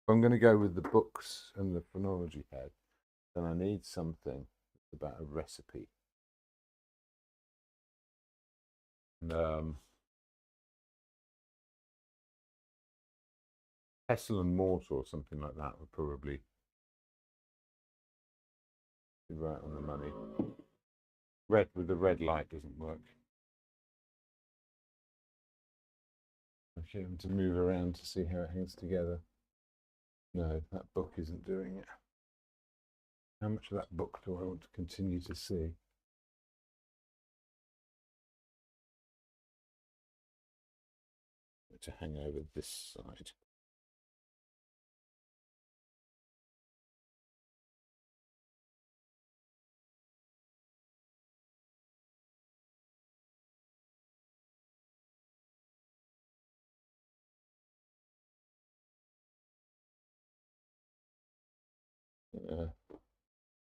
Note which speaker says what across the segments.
Speaker 1: I'm going to go with the books and the phrenology head, then I need something about a recipe. And, pestle and mortar or something like that would probably be right on the money. Red with the red light doesn't work. I get them to move around to see how it hangs together. No, that book isn't doing it. How much of that book do I want to continue to see? To hang over this side.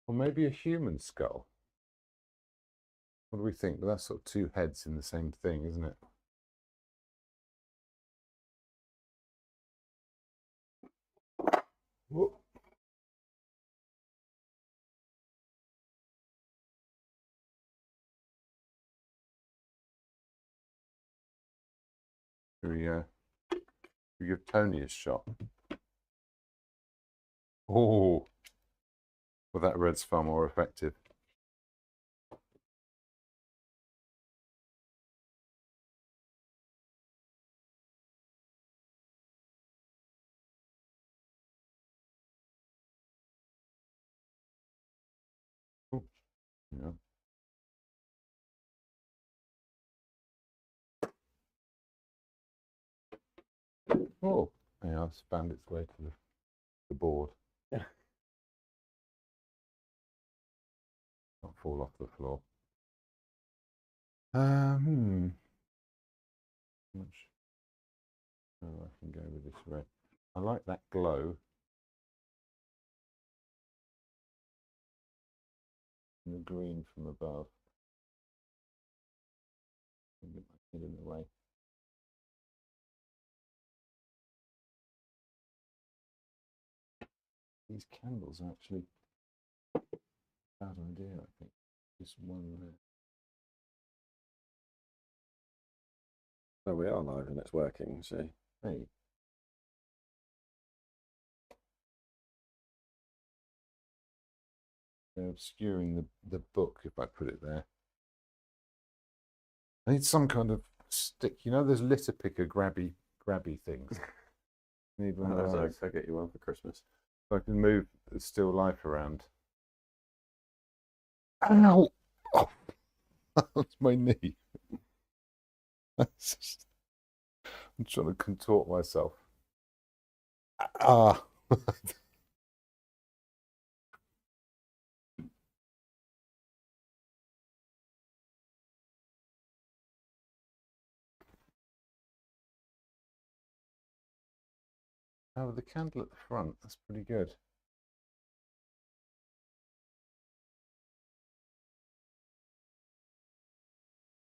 Speaker 1: Or maybe a human skull. What do we think? But that's sort of two heads in the same thing, isn't it? Whoop. We give Tony a shot. Oh, well, that red's far more effective. Ooh, yeah. Oh, yeah, it's found its way to the board. Yeah. Not fall off the floor. Much. Oh, I can go with this red. I like that glow. And the green from above. Get my head in the way. These candles are actually a bad idea, I think. Just one there.
Speaker 2: Oh, we are live and it's working, see.
Speaker 1: Hey. They're obscuring the book if I put it there. I need some kind of stick. You know, there's litter picker grabby things. Need one of those.
Speaker 2: I'll get you one for Christmas.
Speaker 1: So I can move the still life around. Ow! Oh, that's my knee. I'm trying to contort myself. Ah. Oh, the candle at the front, that's pretty good.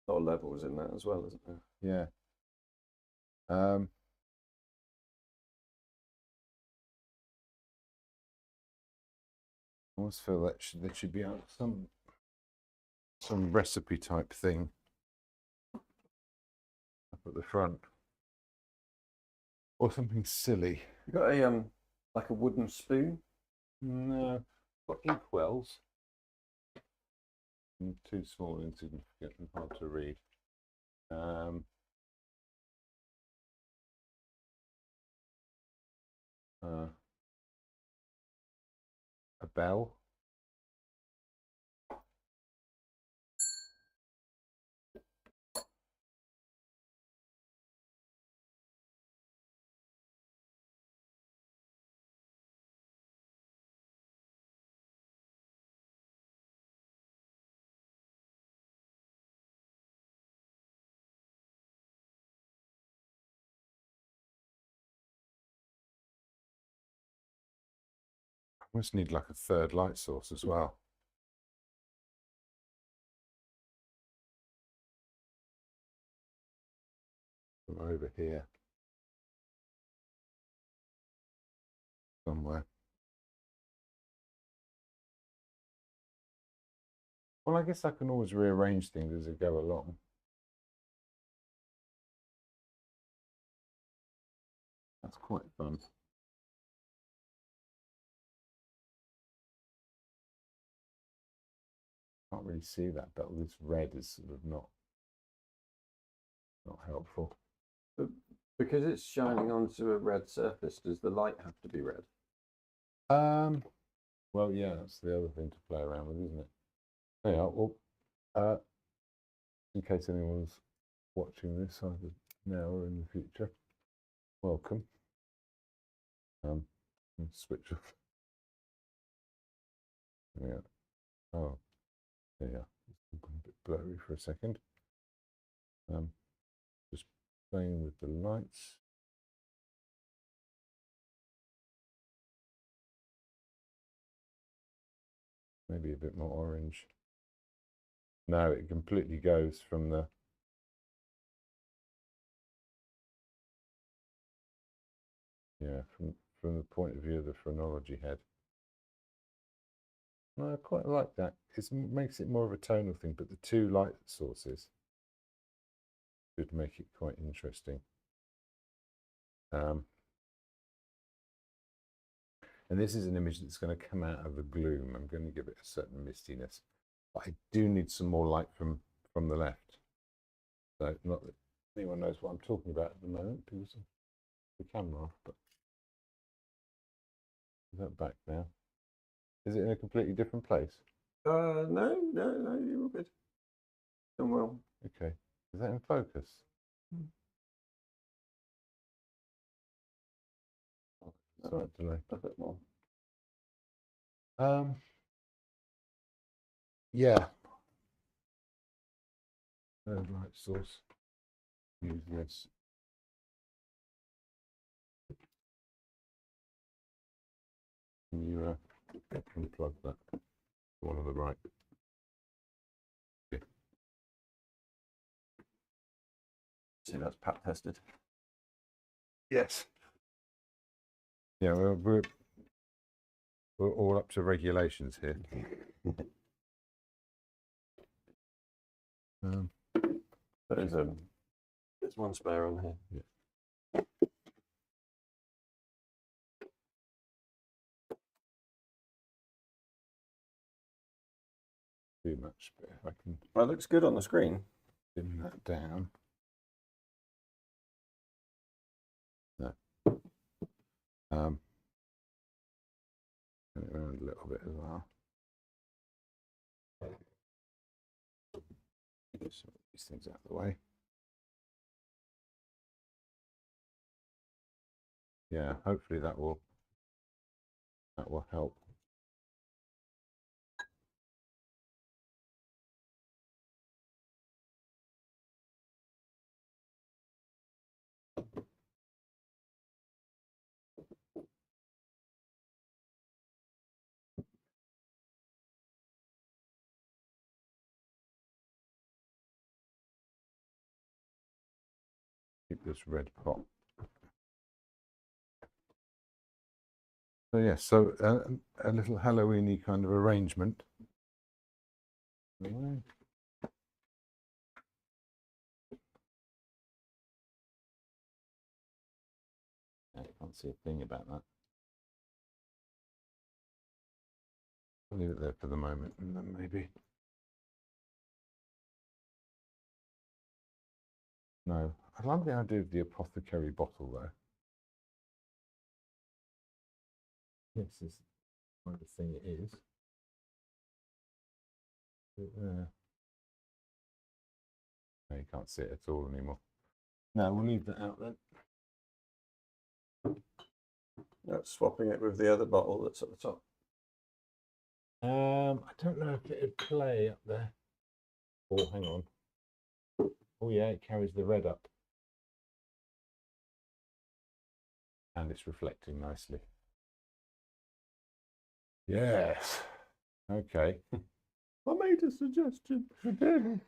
Speaker 2: A lot of levels in that as well, isn't there?
Speaker 1: Yeah. I almost feel that there should be some recipe type thing up at the front. Or something silly.
Speaker 2: You got a like a wooden spoon?
Speaker 1: No, got inkwells. Too small, insignificant, and hard to read. A bell. I almost need like a third light source as well. From over here. somewhere. Well, I guess I can always rearrange things as I go along. That's quite fun. Can't really see that, but this red is sort of not helpful.
Speaker 2: But because it's shining onto a red surface, does the light have to be red?
Speaker 1: Well, yeah, that's the other thing to play around with, isn't it? Yeah, well, in case anyone's watching this either now or in the future, welcome. Switch off. Yeah. Oh, yeah. It's a bit blurry for a second. Just playing with the lights. Maybe a bit more orange. No, it completely goes from the from the point of view of the phrenology head. No, I quite like that. It makes it more of a tonal thing, but the two light sources should make it quite interesting. And this is an image that's going to come out of the gloom. I'm going to give it a certain mistiness. But I do need some more light from the left. So not that anyone knows what I'm talking about at the moment because of the camera off, but is that back now? Is it in a completely different place?
Speaker 2: No, you're all good. Done well.
Speaker 1: Okay. Is that in focus? Sorry, delay.
Speaker 2: A bit more.
Speaker 1: Yeah. Third light source. Use this. Can you unplug that? One on the right. Okay.
Speaker 2: See, that's pat tested.
Speaker 1: Yes. Yeah, we're all up to regulations here.
Speaker 2: There's one spare on here.
Speaker 1: Yeah. Too much, but if I can.
Speaker 2: Well, it looks good on the screen.
Speaker 1: Dim that down. No. Turn it around a little bit as well. Get some of these things out of the way. Yeah, hopefully that will help. Keep this red pot. So yeah, so a little Halloweeny kind of arrangement. Yeah, you can't see a thing about that. I'll leave it there for the moment, and then maybe. No, I love the idea of the apothecary bottle though. This is the kind of thing it is. No, you can't see it at all anymore. No, we'll leave that out then.
Speaker 2: That's swapping it with the other bottle that's at the top.
Speaker 1: I don't know if it'd play up there. Oh, hang on. Oh yeah, it carries the red up. And it's reflecting nicely. Yes. Okay. I made a suggestion. And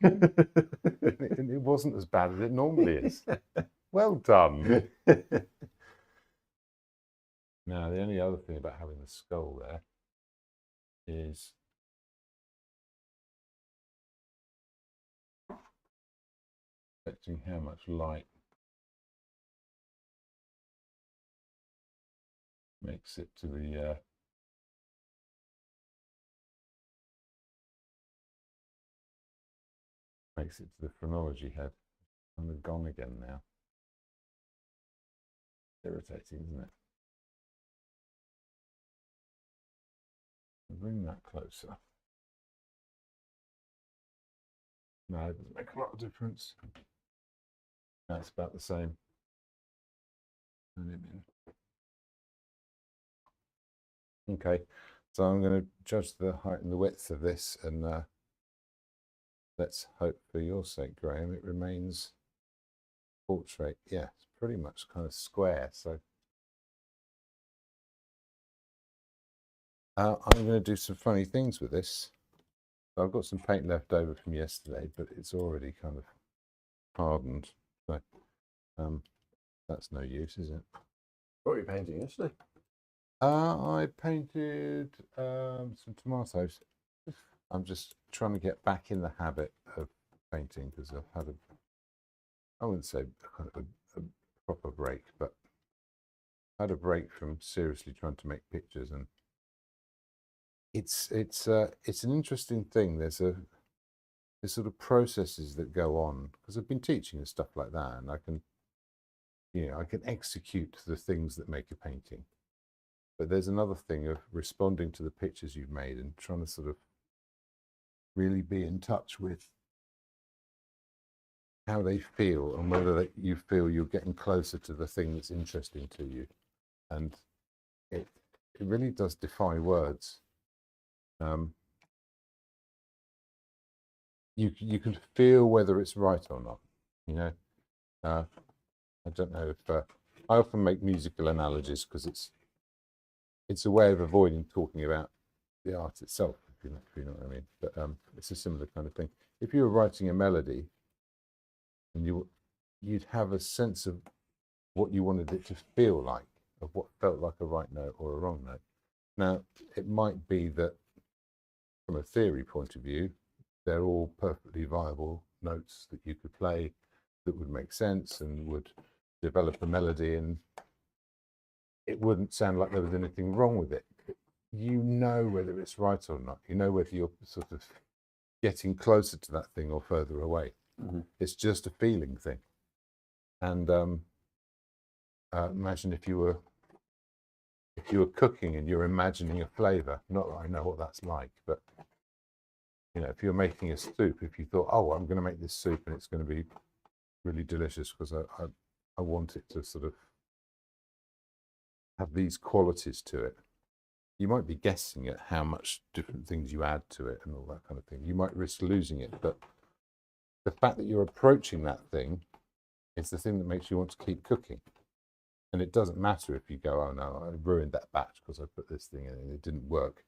Speaker 1: it wasn't as bad as it normally is. Well done. Now, the only other thing about having the skull there is affecting how much light makes it to the phrenology head. And they're gone again now. Irritating, isn't it? Bring that closer. No, it doesn't make a lot of difference. That's about the same. Okay, so I'm going to judge the height and the width of this, and let's hope for your sake, Graham, it remains portrait. Yeah, it's pretty much kind of square. So I'm going to do some funny things with this. So I've got some paint left over from yesterday, but it's already kind of hardened. So that's no use, is it?
Speaker 2: What were you painting yesterday?
Speaker 1: I painted some tomatoes. I'm just trying to get back in the habit of painting because I've had I wouldn't say a proper break, but I had a break from seriously trying to make pictures, and it's an interesting thing. There's sort of processes that go on because I've been teaching and stuff like that, and I can execute the things that make a painting. But there's another thing of responding to the pictures you've made and trying to sort of really be in touch with how they feel and whether you feel you're getting closer to the thing that's interesting to you. And it really does defy words. You can feel whether it's right or not. You know, I don't know if I often make musical analogies because it's a way of avoiding talking about the art itself, if you know what I mean. But it's a similar kind of thing. If you were writing a melody, and you'd have a sense of what you wanted it to feel like, of what felt like a right note or a wrong note. Now, it might be that from a theory point of view, they're all perfectly viable notes that you could play that would make sense and would develop a melody, and it wouldn't sound like there was anything wrong with it. You know whether it's right or not. You know whether you're sort of getting closer to that thing or further away. Mm-hmm. It's just a feeling thing. And imagine if you were cooking and you're imagining a flavor. Not that I know what that's like, but you know, if you're making a soup, if you thought, oh, I'm going to make this soup and it's going to be really delicious because I want it to sort of have these qualities to it. You might be guessing at how much different things you add to it and all that kind of thing. You might risk losing it, but the fact that you're approaching that thing is the thing that makes you want to keep cooking. And it doesn't matter if you go, oh no, I ruined that batch because I put this thing in and it didn't work.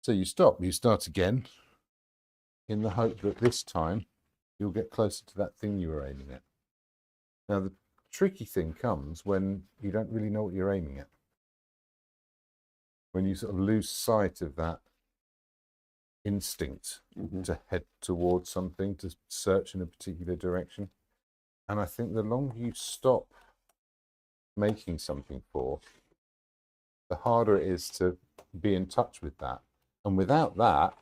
Speaker 1: So you stop, you start again in the hope that this time you'll get closer to that thing you were aiming at. Now, the tricky thing comes when you don't really know what you're aiming at. When you sort of lose sight of that instinct to head towards something, to search in a particular direction. And I think the longer you stop making something for, the harder it is to be in touch with that. And without that,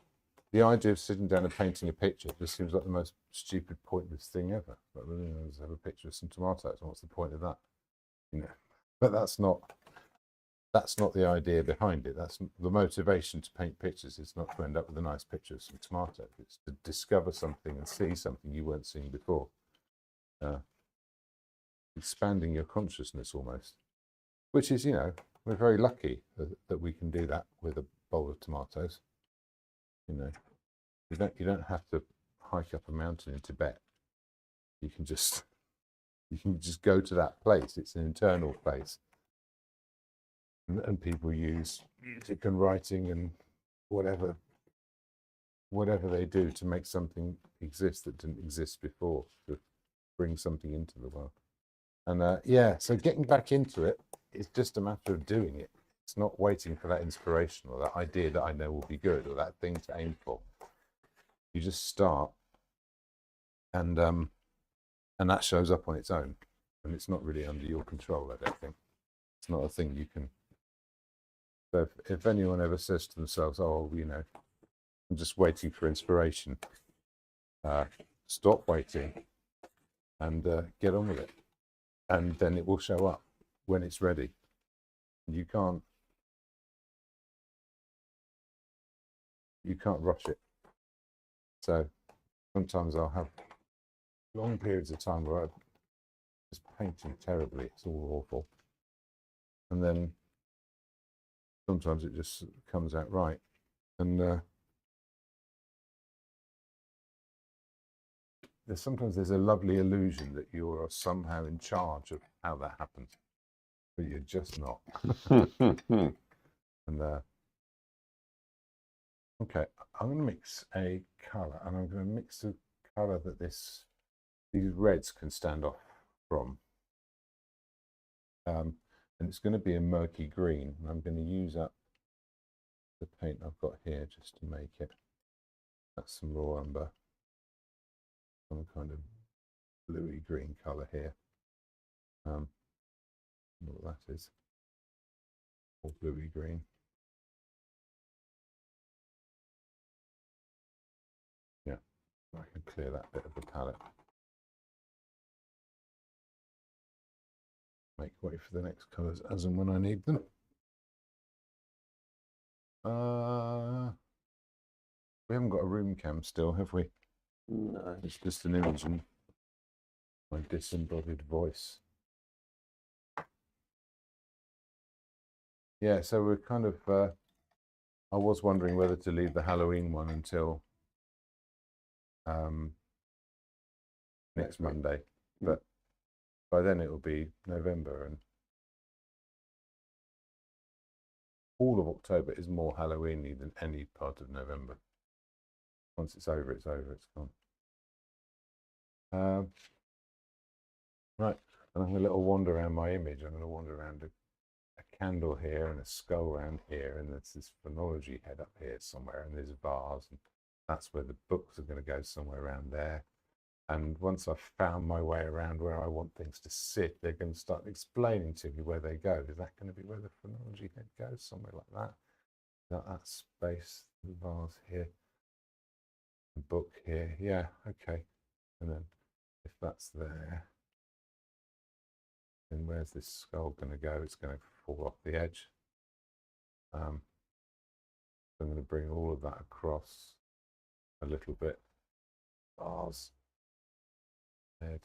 Speaker 1: the idea of sitting down and painting a picture just seems like the most stupid, pointless thing ever. Like, you know, just have a picture of some tomatoes, and what's the point of that? You know, but that's not the idea behind it. That's the motivation to paint pictures. It's not to end up with a nice picture of some tomatoes. It's to discover something and see something you weren't seeing before. Expanding your consciousness almost, which is, you know, we're very lucky that we can do that with a bowl of tomatoes. You know, you don't have to hike up a mountain in Tibet. You can just go to that place. It's an internal place. And people use music and writing and whatever they do to make something exist that didn't exist before, to bring something into the world. And yeah, so getting back into it it's just a matter of doing it. It's not waiting for that inspiration or that idea that I know will be good or that thing to aim for. You just start, and that shows up on its own, and it's not really under your control. I don't think it's not a thing you can. So if anyone ever says to themselves, "Oh, you know, I'm just waiting for inspiration," stop waiting and get on with it, and then it will show up when it's ready. You can't rush it. So sometimes I'll have long periods of time where I'm just painting terribly. It's all awful. And then sometimes it just comes out right. And there's a lovely illusion that you are somehow in charge of how that happens, but you're just not. And okay, I'm going to mix a colour, and I'm going to mix a colour that these reds can stand off from. And it's going to be a murky green, and I'm going to use up the paint I've got here just to make it. That's some raw umber, some kind of bluey green colour here. What that is, or bluey green. Yeah, I can clear that bit of the palette. Make way for the next colours as and when I need them. We haven't got a room cam still, have we?
Speaker 2: No.
Speaker 1: It's just an image and my disembodied voice. Yeah, so we're kind of, I was wondering whether to leave the Halloween one until next Monday, but by then it will be November, and all of October is more Halloweeny than any part of November. Once it's over, it's over, it's gone. Right, and I'm going to little wander around my image. I'm going to wander around a candle here and a skull around here, and there's this phrenology head up here somewhere, and there's a vase, and that's where the books are going to go, somewhere around there. And once I've found my way around where I want things to sit, they're going to start explaining to me where they go. Is that going to be where the phrenology head goes? Somewhere like that. That space, the vase here, the book here. Yeah, okay. And then if that's there, then where's this skull going to go? It's going to fall off the edge. I'm going to bring all of that across a little bit. Vase, head,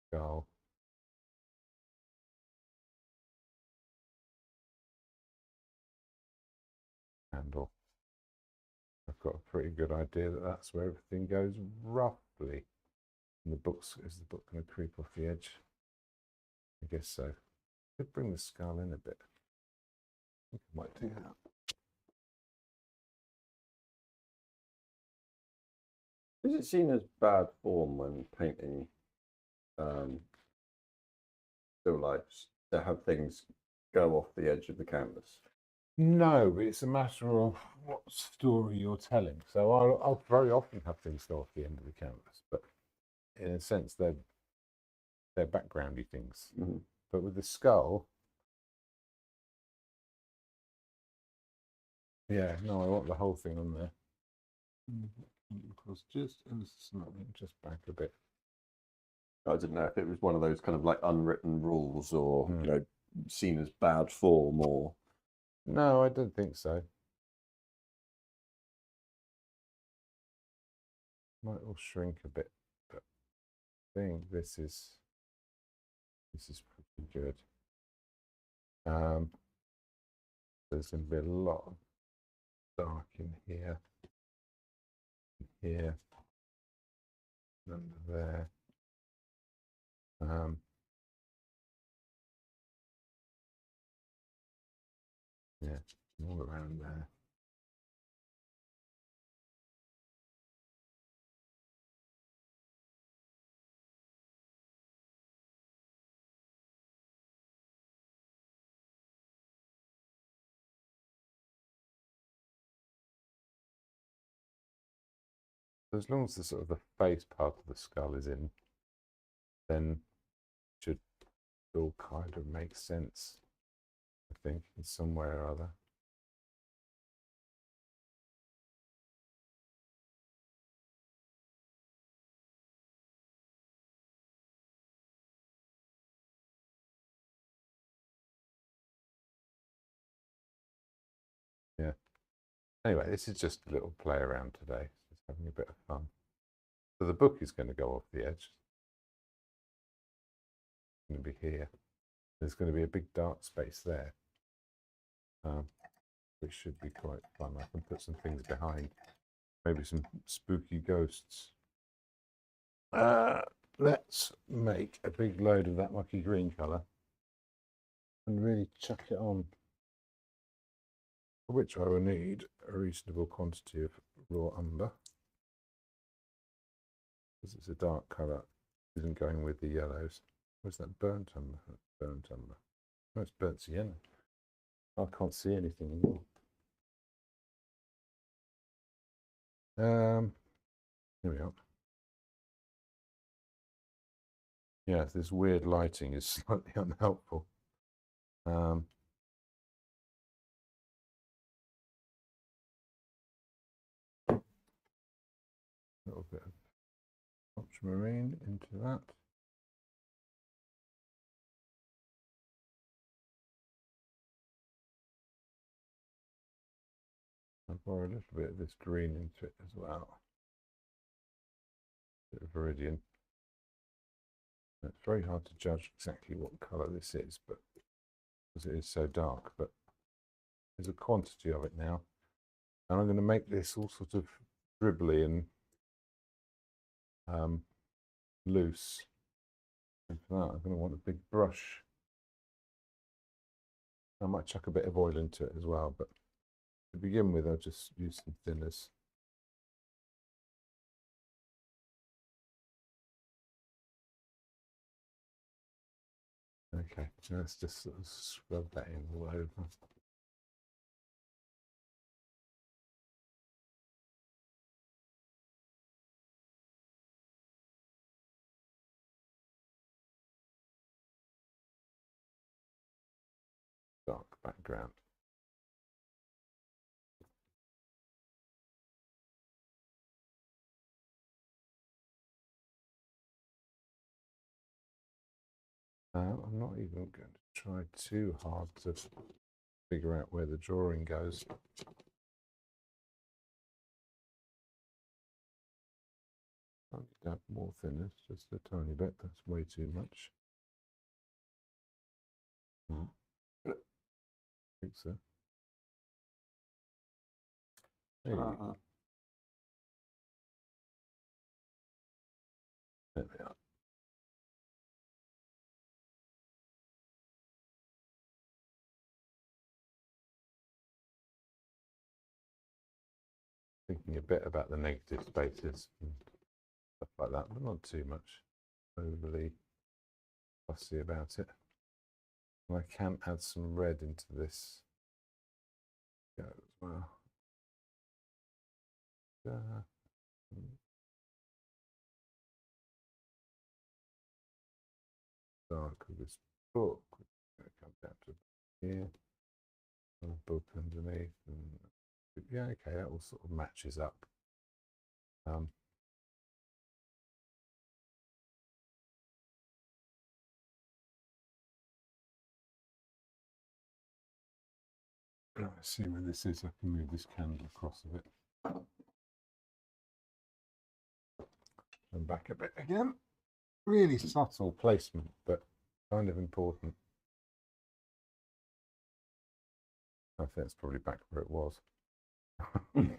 Speaker 1: skull. Handle. I've got a pretty good idea that that's where everything goes roughly. And the books, is the book going to creep off the edge? I guess so. Could bring the skull in a bit. I think I might do that.
Speaker 2: Is it seen as bad form when painting still lifes to have things go off the edge of the canvas?
Speaker 1: No, but it's a matter of what story you're telling. So I'll very often have things go off the end of the canvas, but in a sense they're backgroundy things.
Speaker 2: Mm-hmm.
Speaker 1: But with the skull, yeah, no, I want the whole thing on there. Because just back a bit.
Speaker 2: I didn't know if it was one of those kind of like unwritten rules, or you know, seen as bad form, or.
Speaker 1: No, I don't think so. Might all shrink a bit, but I think this is pretty good. There's going to be a lot of dark in here, and under there. Yeah, all around there. as long as the sort of the face part of the skull is in, then it should all kind of make sense, I think, in some way or other. Yeah. Anyway, this is just a little play around today, just having a bit of fun. So the book is going to go off the edge. It's going to be here. There's going to be a big dark space there, which should be quite fun. I can put some things behind, maybe some spooky ghosts. Let's make a big load of that mucky green colour and really chuck it on, for which I will need a reasonable quantity of raw umber, because it's a dark colour, isn't going with the yellows. Where's that burnt umber? Burnt umber. Oh, it's burnt sienna. I can't see anything anymore. Here we are. Yeah, this weird lighting is slightly unhelpful. A little bit of ultramarine into that. I'll borrow a little bit of this green into it as well. Bit of viridian. It's very hard to judge exactly what colour this is, but because it is so dark, but there's a quantity of it now. And I'm going to make this all sort of dribbly and loose. And for that, I'm going to want a big brush. I might chuck a bit of oil into it as well, but to begin with, I'll just use some thinners. Okay, let's just sort of scrub that in all over. Dark background. I'm not even going to try too hard to figure out where the drawing goes. I'll add more thinners, just a tiny bit. That's way too much. I think so. There we are. Thinking a bit about the negative spaces and stuff like that, but not too much overly fussy about it. And I can add some red into this as well. Dark of this book. We're going to come down to here. A book underneath. And yeah, okay, that all sort of matches up. Assuming this is, I can move this candle across a bit. And back a bit again. Really subtle placement, but kind of important. I think it's probably back where it was. You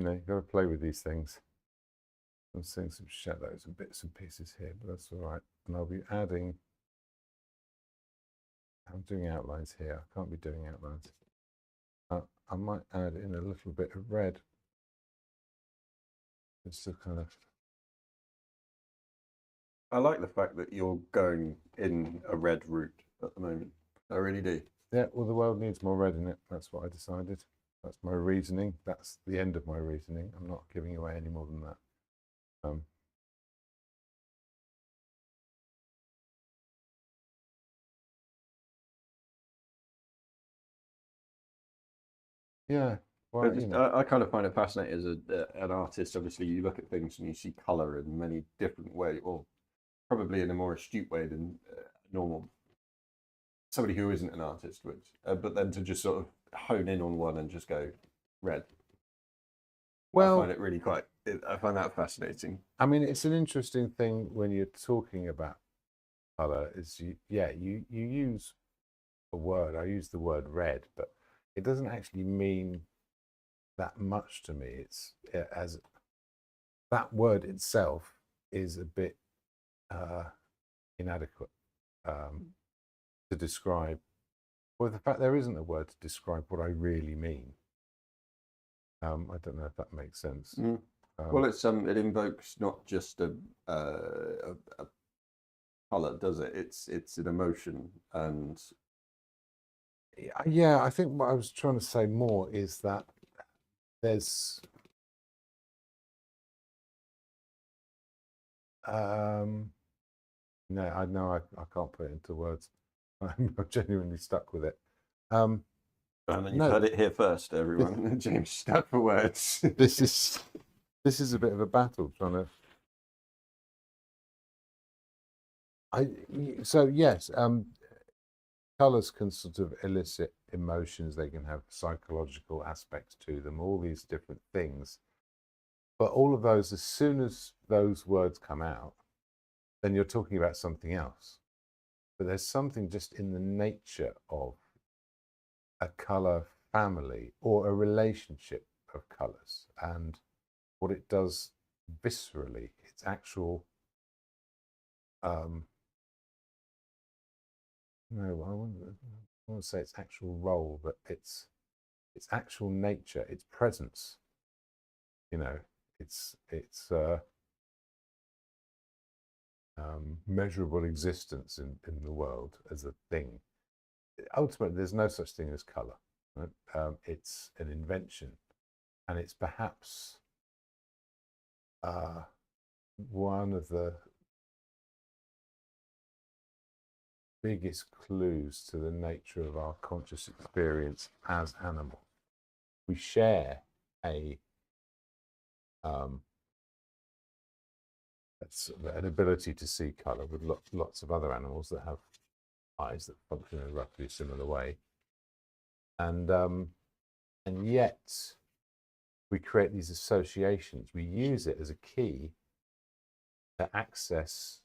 Speaker 1: know, you've got to play with these things. I'm seeing some shadows and bits and pieces here, but that's all right. And I'll be adding, I'm doing outlines here. I can't be doing outlines. I might add in a little bit of red. Just to kind of...
Speaker 2: I like the fact that you're going in a red route at the moment. I really do.
Speaker 1: Yeah, well, the world needs more red in it. That's what I decided. That's my reasoning. That's the end of my reasoning. I'm not giving away any more than that. Yeah, well, you know.
Speaker 2: I kind of find it fascinating as an artist. Obviously, you look at things and you see color in many different ways, or probably in a more astute way than normal somebody who isn't an artist would. But then to just sort of hone in on one and just go red.
Speaker 1: Well,
Speaker 2: I find it really I find that fascinating.
Speaker 1: I mean, it's an interesting thing when you're talking about color. Is you use a word. I use the word red, but it doesn't actually mean that much to me. It's as that word itself is a bit inadequate to describe. Well, the fact there isn't a word to describe what I really mean. I don't know if that makes sense.
Speaker 2: Well, it's it invokes not just a color, does it? It's an emotion, and
Speaker 1: yeah, I think what I was trying to say more is that there's no, I know I can't put it into words. I'm genuinely stuck with it.
Speaker 2: and you've heard it here first, everyone. James stuck for words.
Speaker 1: This is a bit of a battle trying to. So yes, colors can sort of elicit emotions. They can have psychological aspects to them. All these different things, but all of those, as soon as those words come out, then you're talking about something else. But there's something just in the nature of a color family or a relationship of colors and what it does viscerally, its actual no, I wouldn't say its actual role, but its actual nature, its presence. You know, its measurable existence in the world as a thing. Ultimately, there's no such thing as color. Right? It's an invention, and it's perhaps one of the biggest clues to the nature of our conscious experience as animals. We share an ability to see color with lots of other animals that have eyes that function in a roughly similar way, and yet we create these associations. We use it as a key to access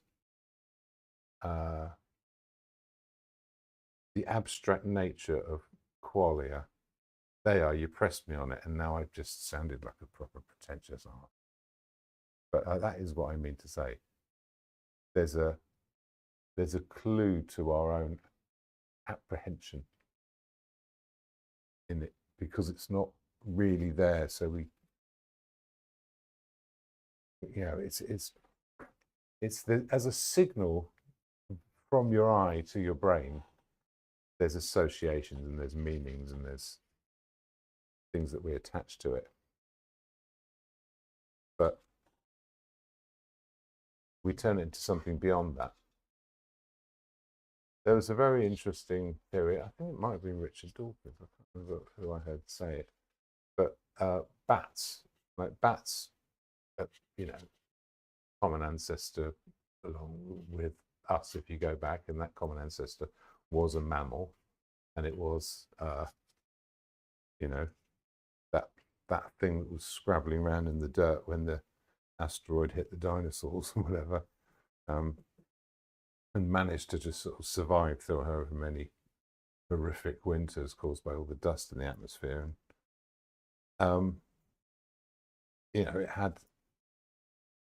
Speaker 1: the abstract nature of qualia. You pressed me on it, and now I've just sounded like a proper pretentious art. But that is what I mean to say. There's a clue to our own apprehension in it because it's not really there. So we, you know, it's as a signal from your eye to your brain. There's associations and there's meanings and there's things that we attach to it. But we turn it into something beyond that. There was a very interesting theory, I think it might have been Richard Dawkins, I can't remember who I heard say it, but bats, you know, common ancestor along with us if you go back, and that common ancestor was a mammal, and it was, you know, that thing that was scrabbling around in the dirt when the asteroid hit the dinosaurs or whatever, and managed to just sort of survive through however many horrific winters caused by all the dust in the atmosphere. And you know, it had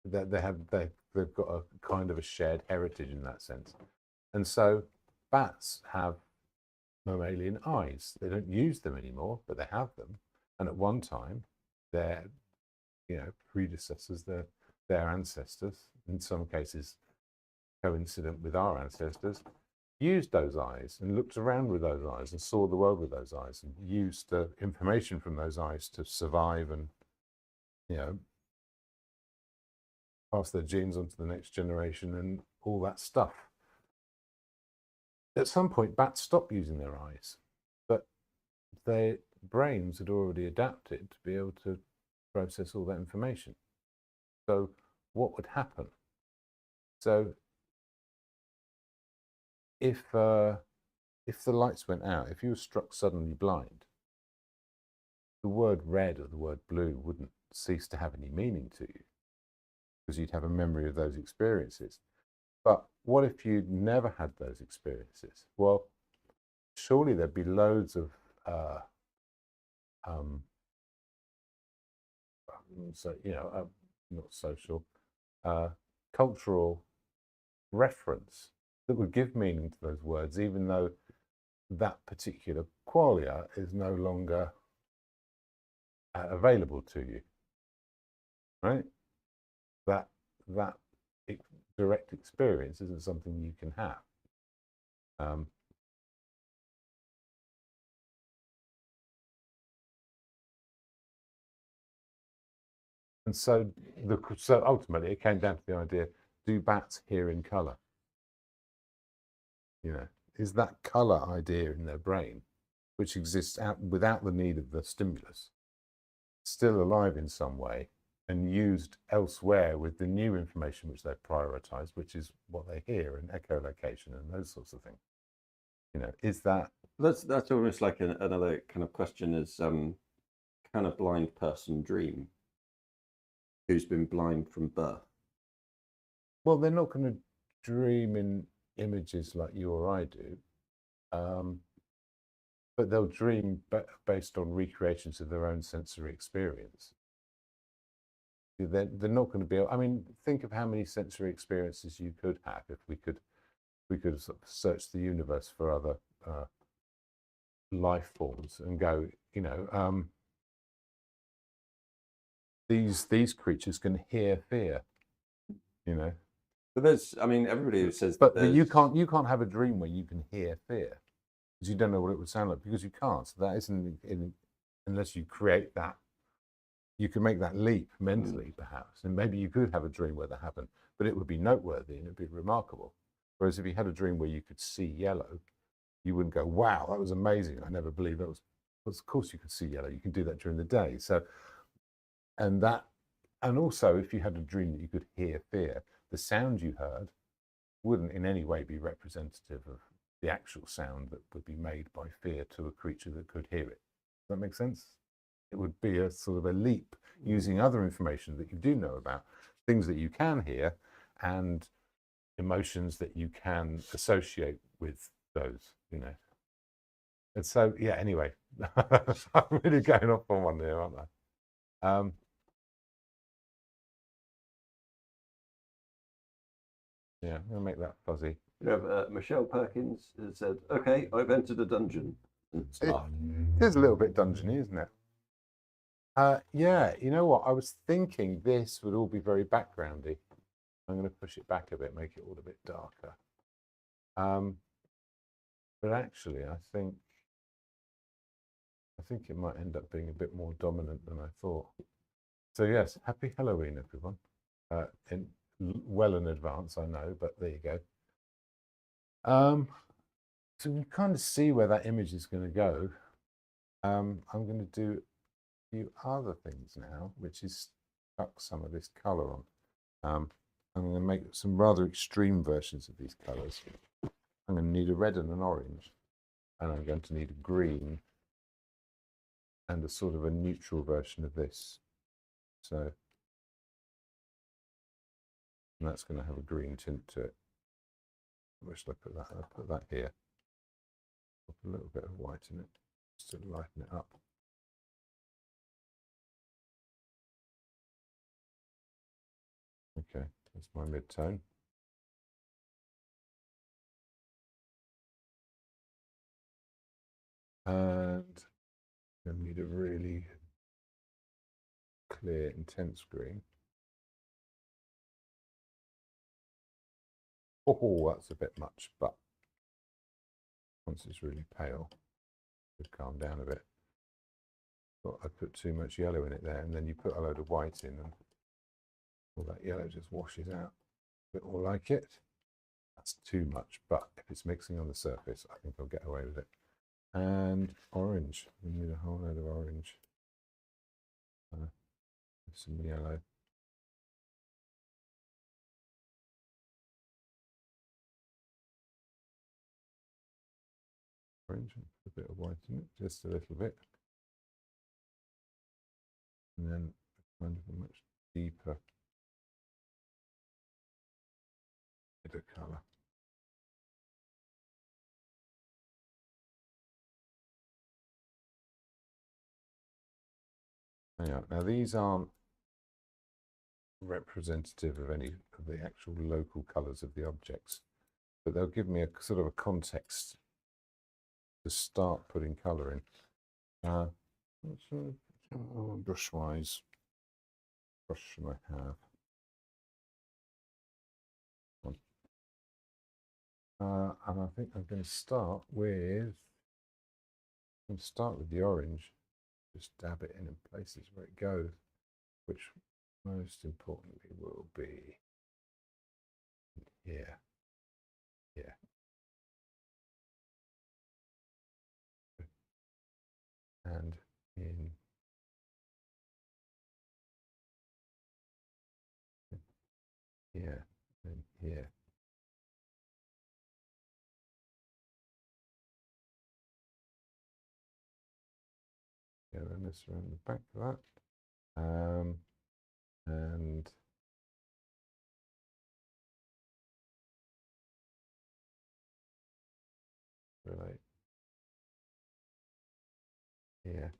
Speaker 1: they've got a kind of a shared heritage in that sense. And so bats have mammalian eyes. They don't use them anymore, but they have them. And at one time, their, you know, predecessors, their ancestors, in some cases coincident with our ancestors, used those eyes and looked around with those eyes and saw the world with those eyes and used the information from those eyes to survive and, you know, pass their genes on to the next generation and all that stuff. At some point, bats stopped using their eyes, but their brains had already adapted to be able to process all that information. So what would happen? So if the lights went out, if you were struck suddenly blind, the word red or the word blue wouldn't cease to have any meaning to you because you'd have a memory of those experiences. But what if you'd never had those experiences? Well, surely there'd be loads of so, you know, not social, cultural reference that would give meaning to those words, even though that particular qualia is no longer available to you, right? That direct experience isn't something you can have. And so ultimately it came down to the idea, do bats hear in color? You know, is that color idea in their brain, which exists without the need of the stimulus, still alive in some way and used elsewhere with the new information which they've prioritized, which is what they hear and echolocation and those sorts of things? You know, is that...
Speaker 2: That's almost like another kind of question is, can a blind person dream who's been blind from birth?
Speaker 1: Well, they're not going to dream in images like you or I do, but they'll dream based on recreations of their own sensory experience. They're not going to be able, I mean, think of how many sensory experiences you could have if we could sort of search the universe for other life forms and go, you know, these creatures can hear fear, you know.
Speaker 2: But there's, I mean, everybody who says
Speaker 1: but you can't have a dream where you can hear fear because you don't know what it would sound like, because you can't. So that isn't unless you create that. You can make that leap mentally, perhaps, and maybe you could have a dream where that happened, but it would be noteworthy and it'd be remarkable. Whereas if you had a dream where you could see yellow, you wouldn't go, "Wow, that was amazing! I never believed that was." Of course, you could see yellow. You can do that during the day. So, and also, if you had a dream that you could hear fear, the sound you heard wouldn't in any way be representative of the actual sound that would be made by fear to a creature that could hear it. Does that make sense? It would be a sort of a leap using other information that you do know about, things that you can hear and emotions that you can associate with those, you know. And so, yeah, anyway, I'm really going off on one there, aren't I? Yeah, I'm going to make that fuzzy.
Speaker 2: You know, Michelle Perkins has said, "Okay, I've entered a dungeon."
Speaker 1: It is a little bit dungeony, isn't it? Yeah, you know what? I was thinking this would all be very backgroundy. I'm going to push it back a bit, make it all a bit darker. But actually, I think it might end up being a bit more dominant than I thought. So yes, happy Halloween, everyone. Well in advance, I know, but there you go. So you kind of see where that image is going to go. I'm going to do a few other things now, which is tuck some of this color on. I'm going to make some rather extreme versions of these colors. I'm going to need a red and an orange, and I'm going to need a green and a sort of a neutral version of this. So, and that's going to have a green tint to it. Where should I put that? I'll put that here. Put a little bit of white in it just to lighten it up. Okay, that's my mid-tone. And I need a really clear, intense green. Oh, that's a bit much, but once it's really pale, it'll calm down a bit. But I put too much yellow in it there, and then you put a load of white in, and all that yellow just washes out. A bit more like it. That's too much, but if it's mixing on the surface, I think I'll get away with it. And orange. We need a whole load of orange. Some yellow. Orange, a bit of white in it, just a little bit. And then kind of a much deeper bit of colour. Yeah, now these aren't representative of any of the actual local colours of the objects, but they'll give me a sort of a context to start putting colour in. Brush-wise, brush should I have? And I think I'm going to start with the orange. Just dab it in places where it goes, which most importantly will be here. Yeah. And in here and here. Yeah, then this around the back of that. And relate here.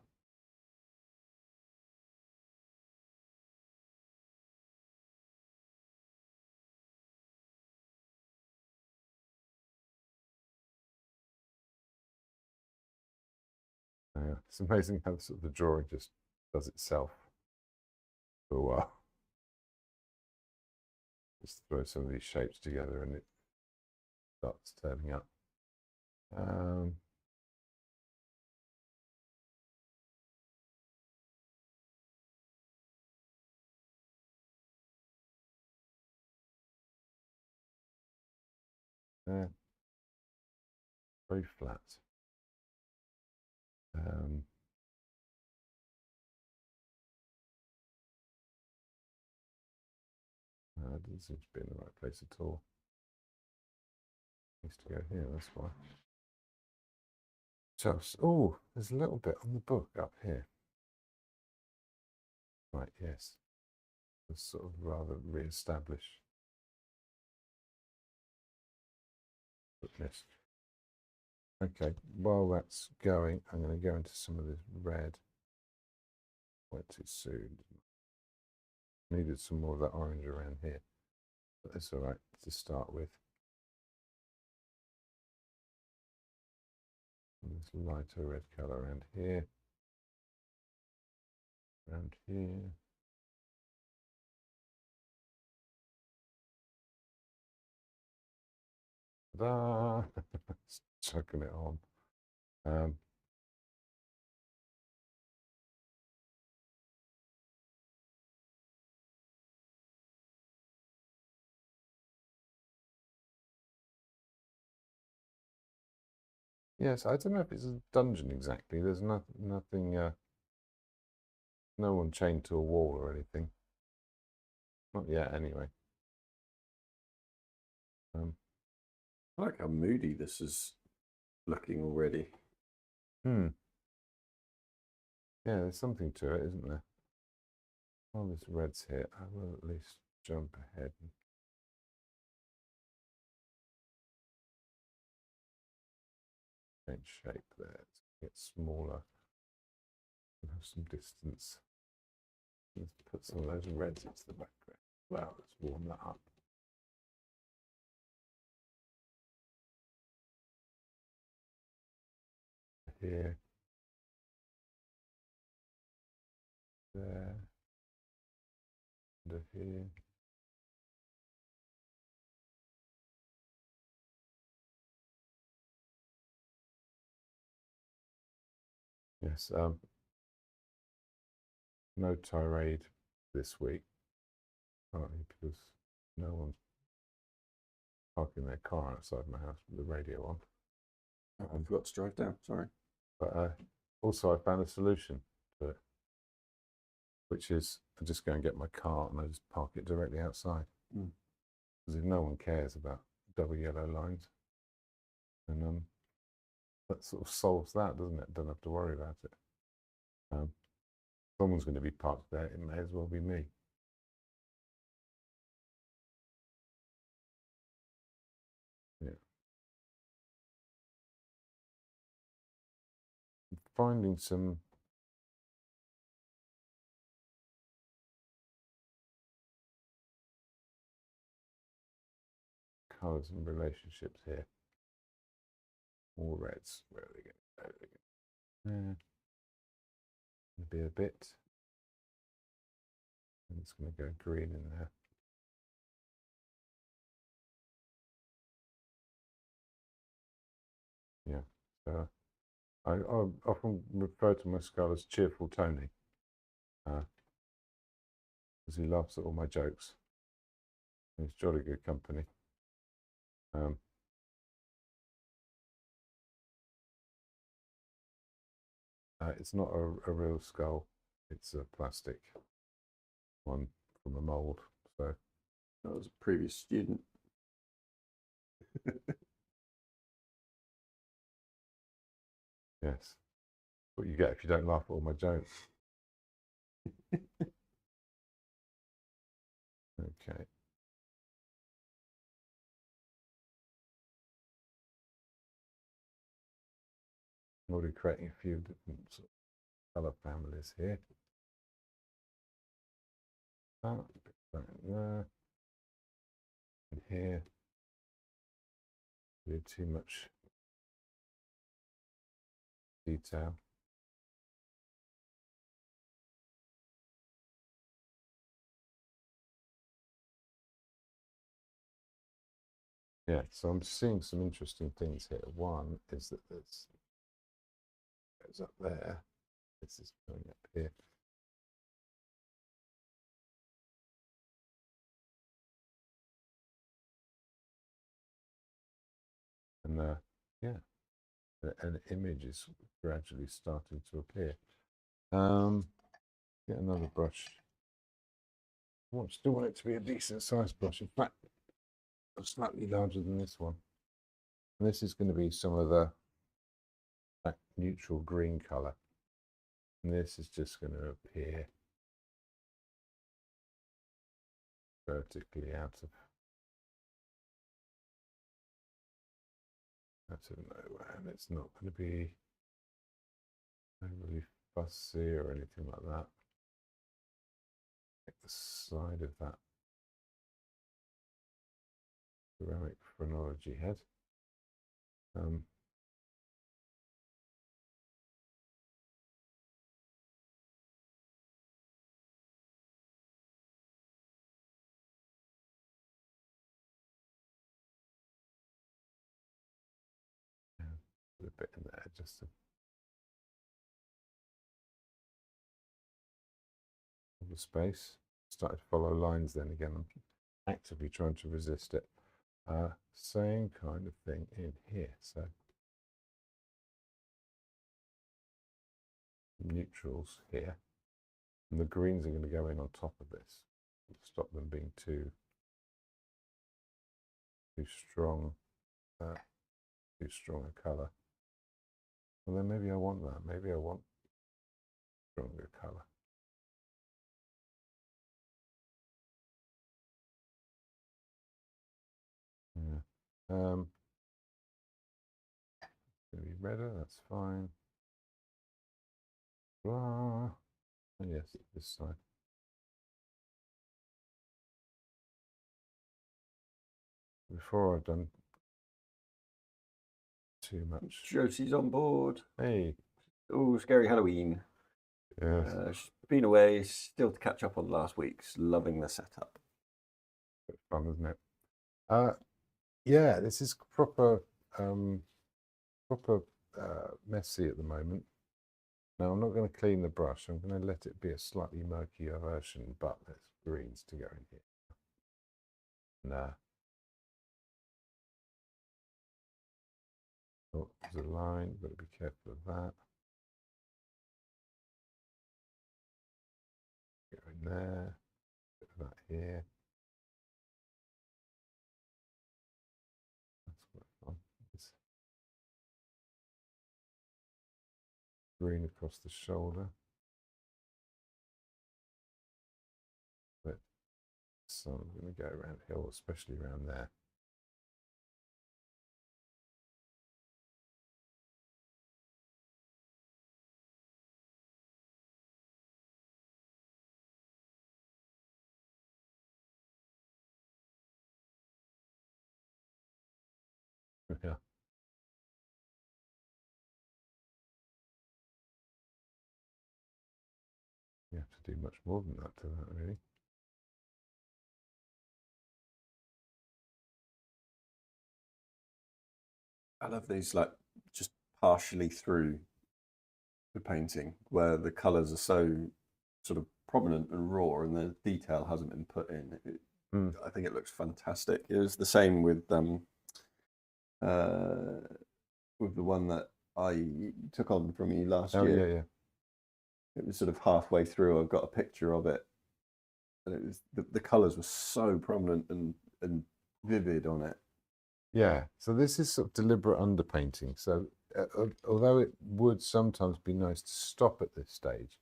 Speaker 1: It's amazing how sort of the drawing just does itself for a while. Just throw some of these shapes together and it starts turning up. Very flat. It doesn't seem to be in the right place at all. Needs to go here, that's why. So, oh, there's a little bit on the book up here. Right, yes. Let's sort of rather re-establish this. Okay, while that's going, I'm going to go into some of this red. Went too soon. Needed some more of that orange around here, but that's all right to start with. And this lighter red color around here, around here. Ta-da! Chucking it on. Yes, I don't know if it's a dungeon exactly. There's nothing, no one chained to a wall or anything. Not yet, anyway.
Speaker 2: I like how moody this is looking already.
Speaker 1: Yeah, there's something to it, isn't there? While this red's here, I will at least jump ahead and change shape there to get smaller and have some distance. Let's put some of those reds into the background. Well, let's warm that up. Here, there, under here. Yes. No tirade this week, partly because no one's parking their car outside my house with the radio on.
Speaker 2: I forgot to drive down. Sorry.
Speaker 1: But also, I found a solution to it, which is I just go and get my car and I just park it directly outside. Because if no one cares about double yellow lines, then that sort of solves that, doesn't it? Don't have to worry about it. Someone's going to be parked there. It may as well be me. Yeah. I'm finding some colours and relationships here. More reds. Where are they going? There they go. Maybe a bit. And it's going to go green in there. Yeah. So I often refer to my skull as Cheerful Tony. Because he laughs at all my jokes. He's jolly good company. It's not a real skull. It's a plastic one from a mould. So
Speaker 2: I was a previous student.
Speaker 1: yes, what you get if you don't laugh at all my jokes. Okay. I'm already creating a few different sort of colour families here. That there. And here. Too much detail. Yeah, so I'm seeing some interesting things here. One is that this goes up there. This is going up here. And yeah, an image is gradually starting to appear. Get another brush. I still want it to be a decent sized brush. In fact, slightly larger than this one. And this is going to be some of that neutral green colour. And this is just going to appear vertically out of nowhere. And it's not going to be overly fussy or anything like that. Take the side of that ceramic phrenology head. Put a bit in there just to hold the space. Started to follow lines then again. I'm actively trying to resist it. Same kind of thing in here. So neutrals here. And the greens are going to go in on top of this. Stop them being too strong, too strong a colour. Well, then maybe I want that. Maybe I want stronger colour. Yeah. Going to be redder. That's fine. Blah. And yes, this side. Before I've done too much.
Speaker 2: Josie's on board.
Speaker 1: Hey.
Speaker 2: Oh, scary Halloween.
Speaker 1: Yes.
Speaker 2: She's been away, still to catch up on last week's. Loving the setup.
Speaker 1: Bit fun, isn't it? Yeah, this is proper messy at the moment. Now I'm not going to clean the brush. I'm going to let it be a slightly murkier version, but there's greens to go in here. Nah. Oh, there's a line. Got to be careful of that. Go in there. Bit of that here. That's quite fun. It's green across the shoulder. But so I'm going to go around here, especially around there. Yeah. You have to do much more than that to that, really.
Speaker 2: I love these, like, just partially through the painting where the colours are so sort of prominent and raw and the detail hasn't been put in. I think it looks fantastic. It was the same with the one that I took on from you last year.
Speaker 1: Yeah.
Speaker 2: It was sort of halfway through. I've got a picture of it, and it was the colours were so prominent and vivid on it.
Speaker 1: Yeah, so this is sort of deliberate underpainting. So although it would sometimes be nice to stop at this stage,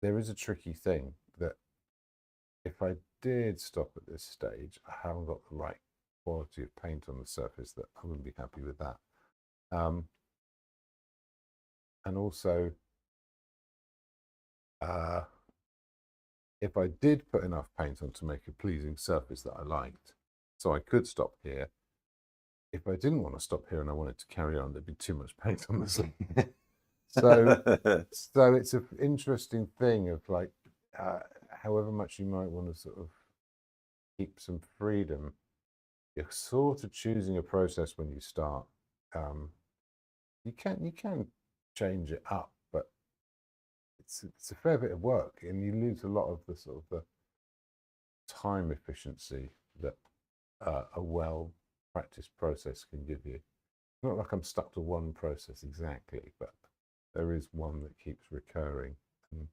Speaker 1: there is a tricky thing that if I did stop at this stage, I haven't got the right quality of paint on the surface that I wouldn't be happy with that. And also, if I did put enough paint on to make a pleasing surface that I liked, so I could stop here. If I didn't want to stop here and I wanted to carry on, there'd be too much paint on the sleeve. So it's an interesting thing of like, however much you might want to sort of keep some freedom, you're sort of choosing a process when you start. You can change it up, but it's a fair bit of work, and you lose a lot of the sort of the time efficiency that a well practiced process can give you. Not like I'm stuck to one process exactly, but there is one that keeps recurring. And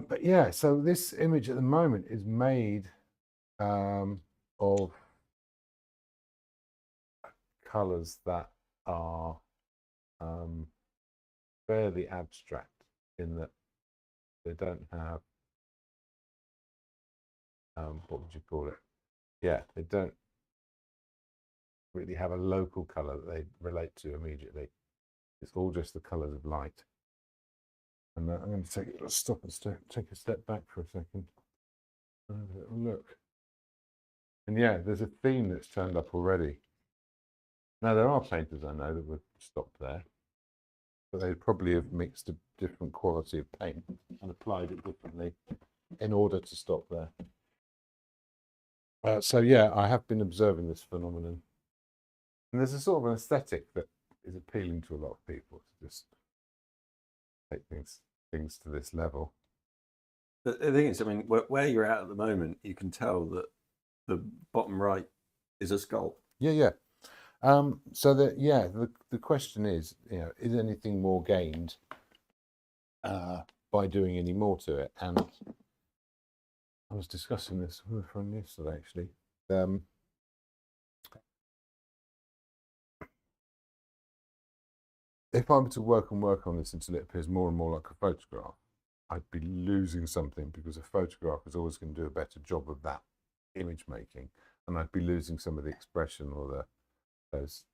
Speaker 1: but yeah, so this image at the moment is made of colors that are fairly abstract in that they don't have what would you call it? Yeah, they don't really have a local color that they relate to immediately. It's all just the colors of light. And I'm going to stop and take a step back for a second. Have a little look. And yeah, there's a theme that's turned up already. Now, there are painters I know that would stop there, but they'd probably have mixed a different quality of paint and applied it differently in order to stop there. So yeah, I have been observing this phenomenon. And there's a sort of an aesthetic that is appealing to a lot of people to just take things to this level.
Speaker 2: The thing is, I mean, where you're at the moment, you can tell that the bottom right is a sculpt.
Speaker 1: Yeah. So the question is, is anything more gained by doing any more to it? And I was discussing this with a friend yesterday, actually. If I were to work on this until it appears more and more like a photograph, I'd be losing something because a photograph is always going to do a better job of that image making, and I'd be losing some of the expression or those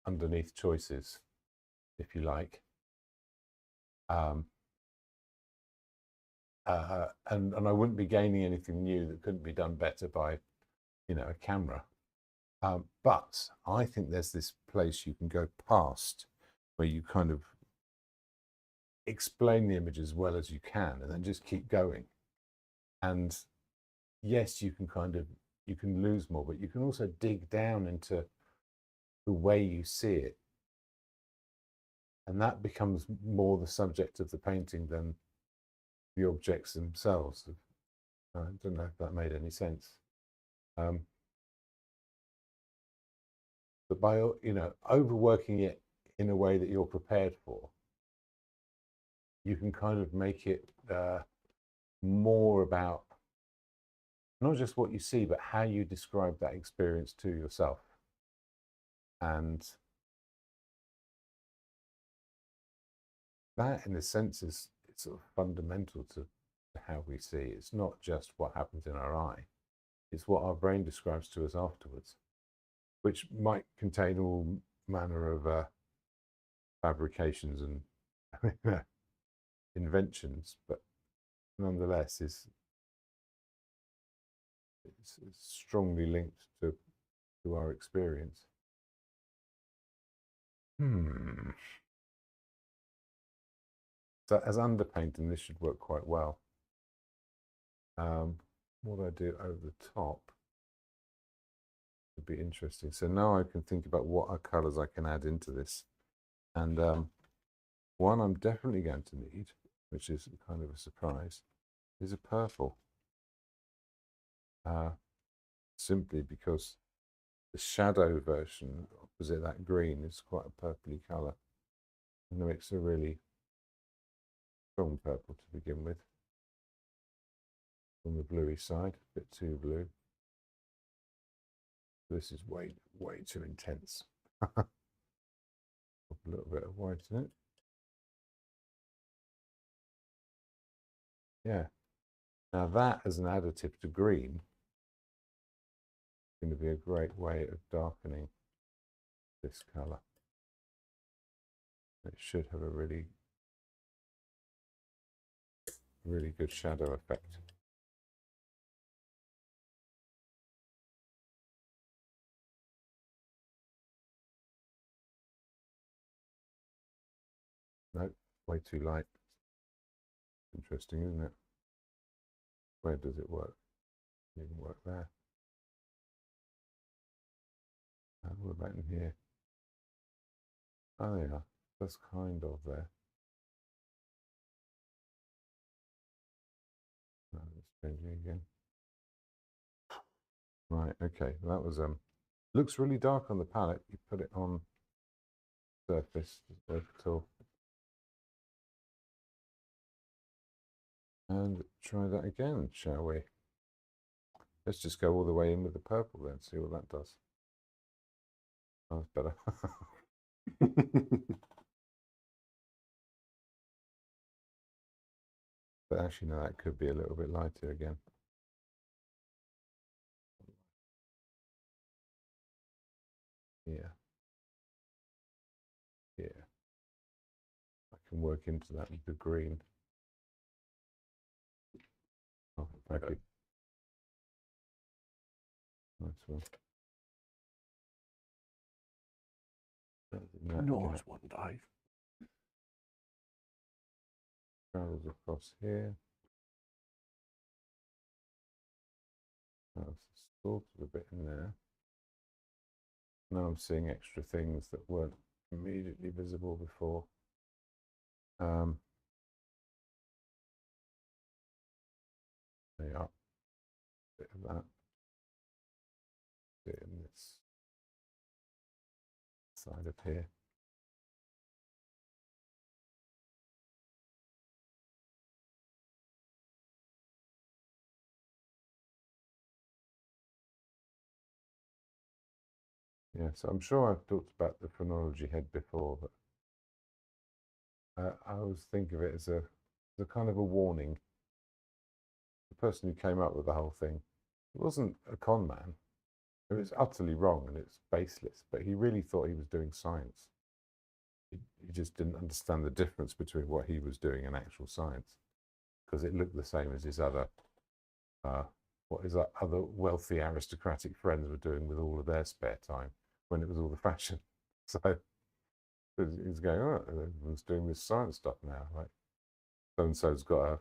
Speaker 1: underneath choices, if you like. And I wouldn't be gaining anything new that couldn't be done better by, a camera. But I think there's this place you can go past where you kind of explain the image as well as you can and then just keep going. And yes, you can lose more, but you can also dig down into the way you see it And that becomes more the subject of the painting than the objects themselves. I don't know if that made any sense. But by, overworking it in a way that you're prepared for, you can kind of make it more about not just what you see, but how you describe that experience to yourself. And that, in a sense, is sort of fundamental to how we see. It's not just what happens in our eye, it's what our brain describes to us afterwards, which might contain all manner of fabrications and inventions, but nonetheless it's strongly linked to our experience. So as underpainting, this should work quite well. What I do over the top would be interesting. So now I can think about what are colours I can add into this. And one I'm definitely going to need, which is kind of a surprise, is a purple. Simply because the shadow version opposite that green is quite a purpley colour, and it makes a really strong purple to begin with. On the bluey side, a bit too blue. This is way too intense. A little bit of white in it. Yeah. Now that as an additive to green is going to be a great way of darkening this colour. It should have a really good shadow effect. No, way too light. Interesting, isn't it? Where does it work? It can work there. And what about in here? Oh yeah, that's kind of there. No, it's changing again. Right, okay, that was looks really dark on the palette. You put it on surface at all. And try that again, shall we? Let's just go all the way in with the purple then, see what that does. Oh, that's better. But actually, no, that could be a little bit lighter again. Yeah. Yeah. I can work into that with the green. Oh, thank you. Nice one.
Speaker 2: Nice one, Dave.
Speaker 1: Travels across here. That's sort of a bit in there. Now I'm seeing extra things that weren't immediately visible before. There you are. Bit of that. Bit in this side up here. Yeah, so I'm sure I've talked about the phrenology head before, but I always think of it as a kind of a warning. The person who came up with the whole thing, it wasn't a con man. It was utterly wrong and it's baseless, but he really thought he was doing science. He just didn't understand the difference between what he was doing and actual science, because it looked the same as his other what his other wealthy aristocratic friends were doing with all of their spare time when it was all the fashion. So he's going, oh, everyone's doing this science stuff now. Like so-and-so's got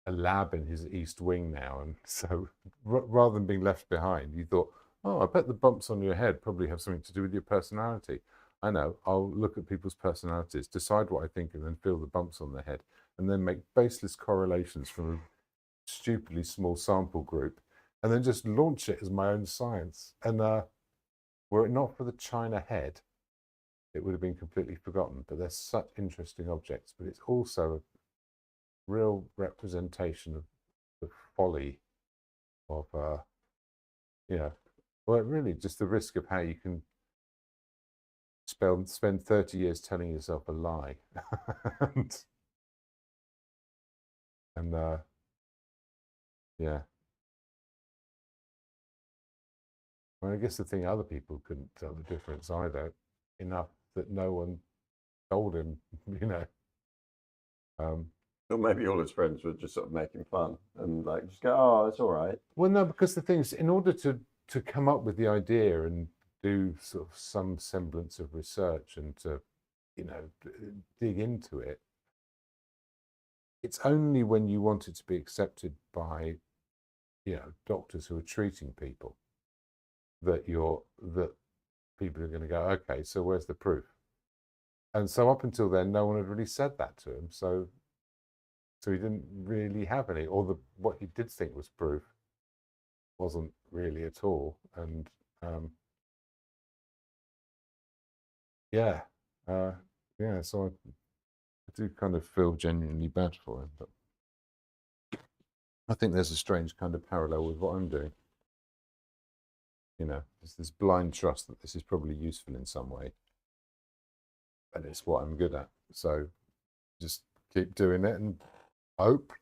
Speaker 1: a lab in his east wing now. And so rather than being left behind, you thought, oh, I bet the bumps on your head probably have something to do with your personality. I know, I'll look at people's personalities, decide what I think, and then feel the bumps on their head, and then make baseless correlations from a stupidly small sample group, and then just launch it as my own science. And were it not for the China head, it would have been completely forgotten. But they're such interesting objects, but it's also a real representation of the folly of, well, really just the risk of how you can spend 30 years telling yourself a lie. and yeah. Well, I guess the thing, other people couldn't tell the difference either, enough that no one told him, you know.
Speaker 2: Or maybe all his friends were just sort of making fun and like just go, oh, it's all right.
Speaker 1: Well, no, because the thing is, in order to come up with the idea and do sort of some semblance of research and to, dig into it, it's only when you want it to be accepted by, doctors who are treating people that people are going to go, okay, so where's the proof? And so up until then, no one had really said that to him. So he didn't really have any, or what he did think was proof wasn't really at all. And so I do kind of feel genuinely bad for him, but I think there's a strange kind of parallel with what I'm doing. There's this blind trust that this is probably useful in some way, and it's what I'm good at. So just keep doing it and hope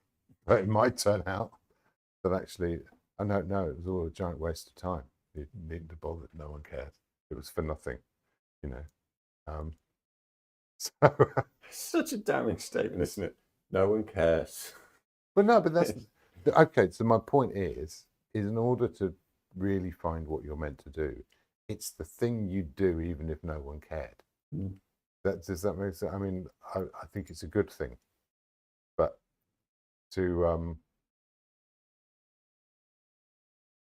Speaker 1: that it might turn out that actually, I don't know, it was all a giant waste of time. You needn't have bothered, no one cared. It was for nothing, So
Speaker 2: Such a damning statement, isn't it? No one cares.
Speaker 1: But no, but that's okay. So my point is in order to really find what you're meant to do, it's the thing you do, even if no one cared.
Speaker 2: Mm.
Speaker 1: Does that make sense? I mean, I think it's a good thing, but you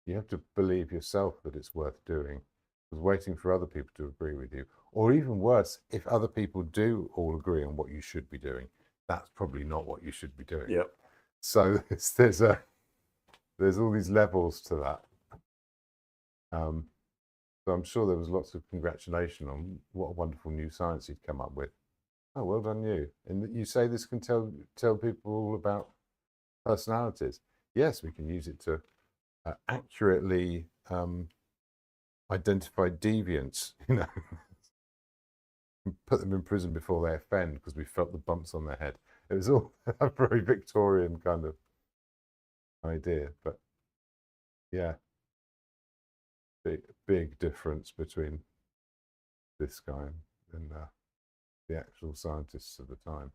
Speaker 1: have to believe yourself that it's worth doing. Because waiting for other people to agree with you, or even worse, if other people do all agree on what you should be doing, that's probably not what you should be doing.
Speaker 2: Yep.
Speaker 1: So there's all these levels to that. So I'm sure there was lots of congratulation on what a wonderful new science you'd come up with. Oh, well done you. And you say this can tell people all about personalities. Yes, we can use it to accurately identify deviants, put them in prison before they offend because we felt the bumps on their head. It was all a very Victorian kind of idea, but yeah, big difference between this guy and the actual scientists of the time,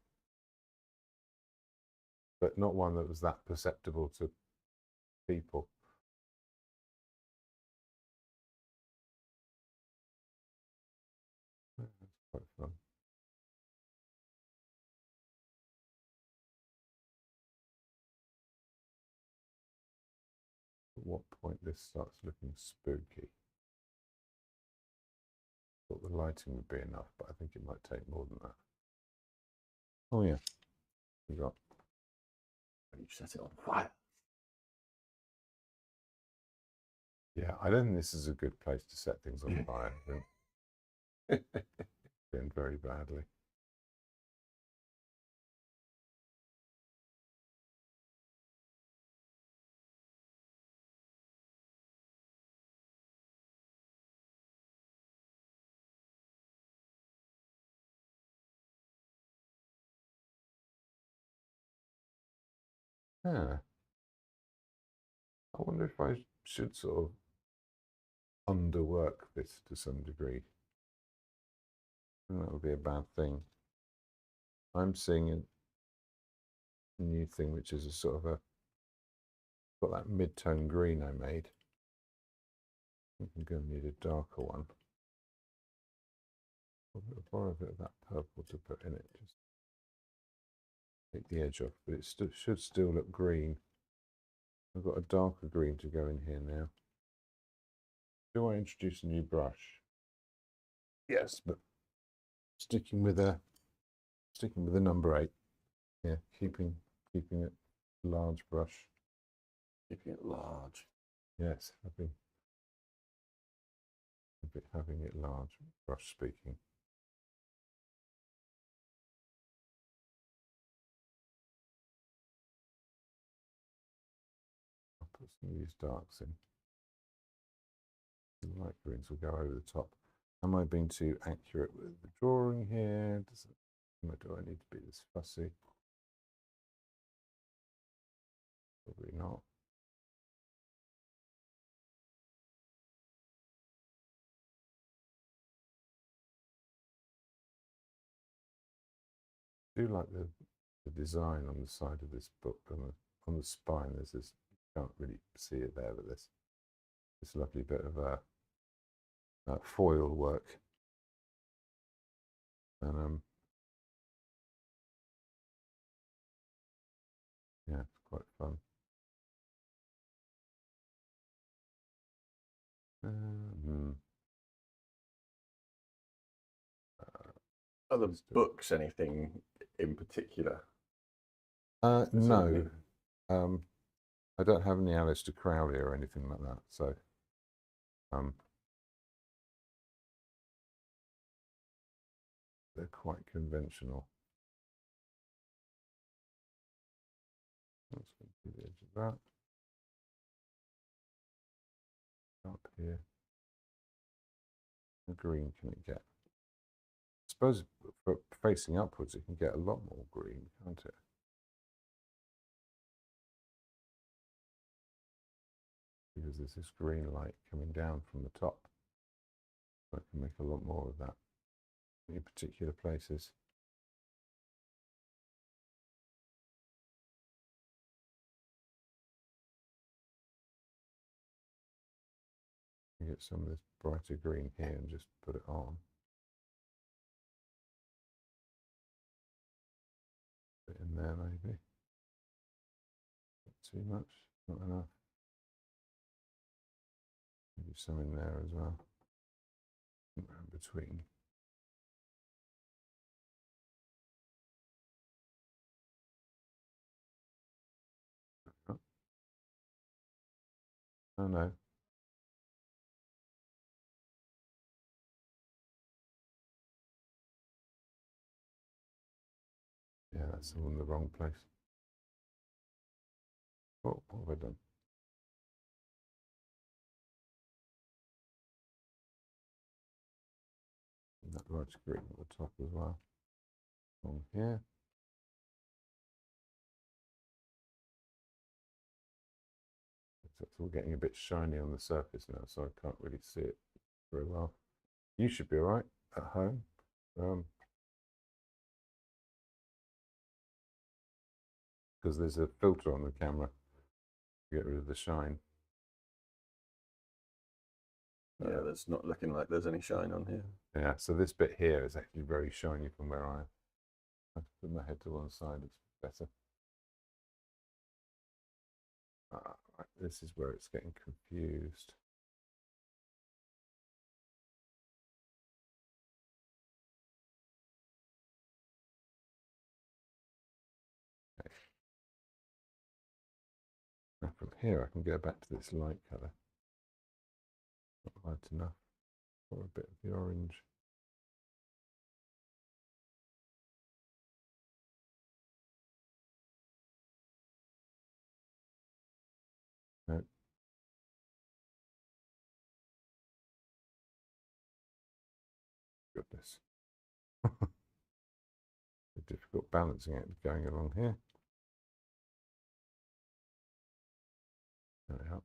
Speaker 1: but not one that was that perceptible to people. That's quite fun. At what point this starts looking spooky? Thought the lighting would be enough, but I think it might take more than that. Oh yeah, we got.
Speaker 2: You set it on fire.
Speaker 1: Yeah, I don't think this is a good place to set things on fire. I think doing very badly. Yeah. I wonder if I should sort of underwork this to some degree. And that would be a bad thing. I'm seeing a new thing, which is a sort of got that mid-tone green I made. I think I'm going to need a darker one. I'll borrow a bit of that purple to put in it. Just take the edge off, but it should still look green. I've got a darker green to go in here now. Do I introduce a new brush? Yes, but sticking with a number 8. Yeah, keeping it large brush.
Speaker 2: Keeping it large.
Speaker 1: Yes, having it large brush speaking. I'll put some of these darks in. The light greens will go over the top. Am I being too accurate with the drawing here? Do I need to be this fussy? Probably not. I do like the design on the side of this book, on the spine. There's this, you can't really see it there, but this lovely bit of foil work. And yeah, it's quite fun.
Speaker 2: Are the books anything in particular?
Speaker 1: No. I don't have any Aleister Crowley or anything like that, so they're quite conventional. Let's go to the edge of that. Up here. How green can it get? I suppose for facing upwards, it can get a lot more green, can't it? Because there's this green light coming down from the top. So I can make a lot more of that in particular places. Get some of this brighter green here and just put it on. Put it in there maybe. Not too much, not enough. Maybe some in there as well. In between. Oh no. Yeah, that's all in the wrong place. Oh, what have I done? And that large green at the top as well. On here. It's all getting a bit shiny on the surface now, so I can't really see it very well. You should be all right at home. Because there's a filter on the camera to get rid of the shine.
Speaker 2: Yeah, that's not looking like there's any shine on here.
Speaker 1: Yeah, so this bit here is actually very shiny from where I am. I have to put my head to one side, it's better. Right, this is where it's getting confused. Okay. Now from here I can go back to this light colour. Not light enough. Or a bit of the orange. No. Goodness. Difficult balancing act going along here. There we are.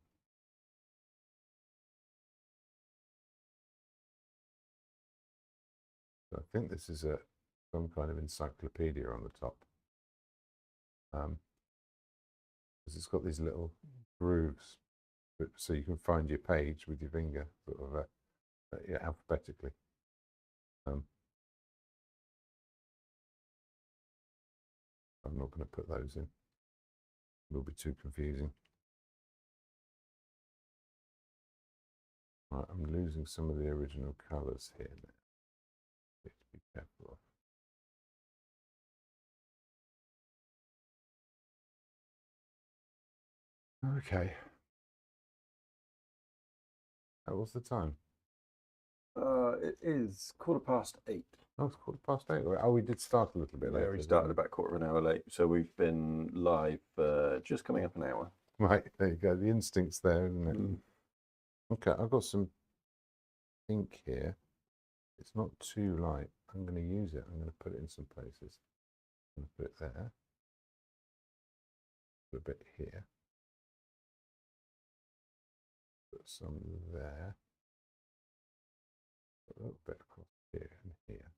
Speaker 1: So I think this is some kind of encyclopedia on the top. Because it's got these little grooves, so you can find your page with your finger, sort of yeah, alphabetically. I'm not going to put those in. It will be too confusing. Right, I'm losing some of the original colours here now. Need to be careful Okay. What's the time?
Speaker 2: It is 8:15.
Speaker 1: Oh, it's 8:15. Oh, we did start a little bit
Speaker 2: Yeah,
Speaker 1: later.
Speaker 2: we
Speaker 1: didn't
Speaker 2: started about quarter of an hour late, so we've been live just coming up an hour.
Speaker 1: Right, there you go. The instinct's there, isn't it? Okay, I've got some ink here. It's not too light. I'm going to use it. I'm going to put it in some places. I'm going to put it there. Put a bit here. Put some there. Put a little bit across here and here.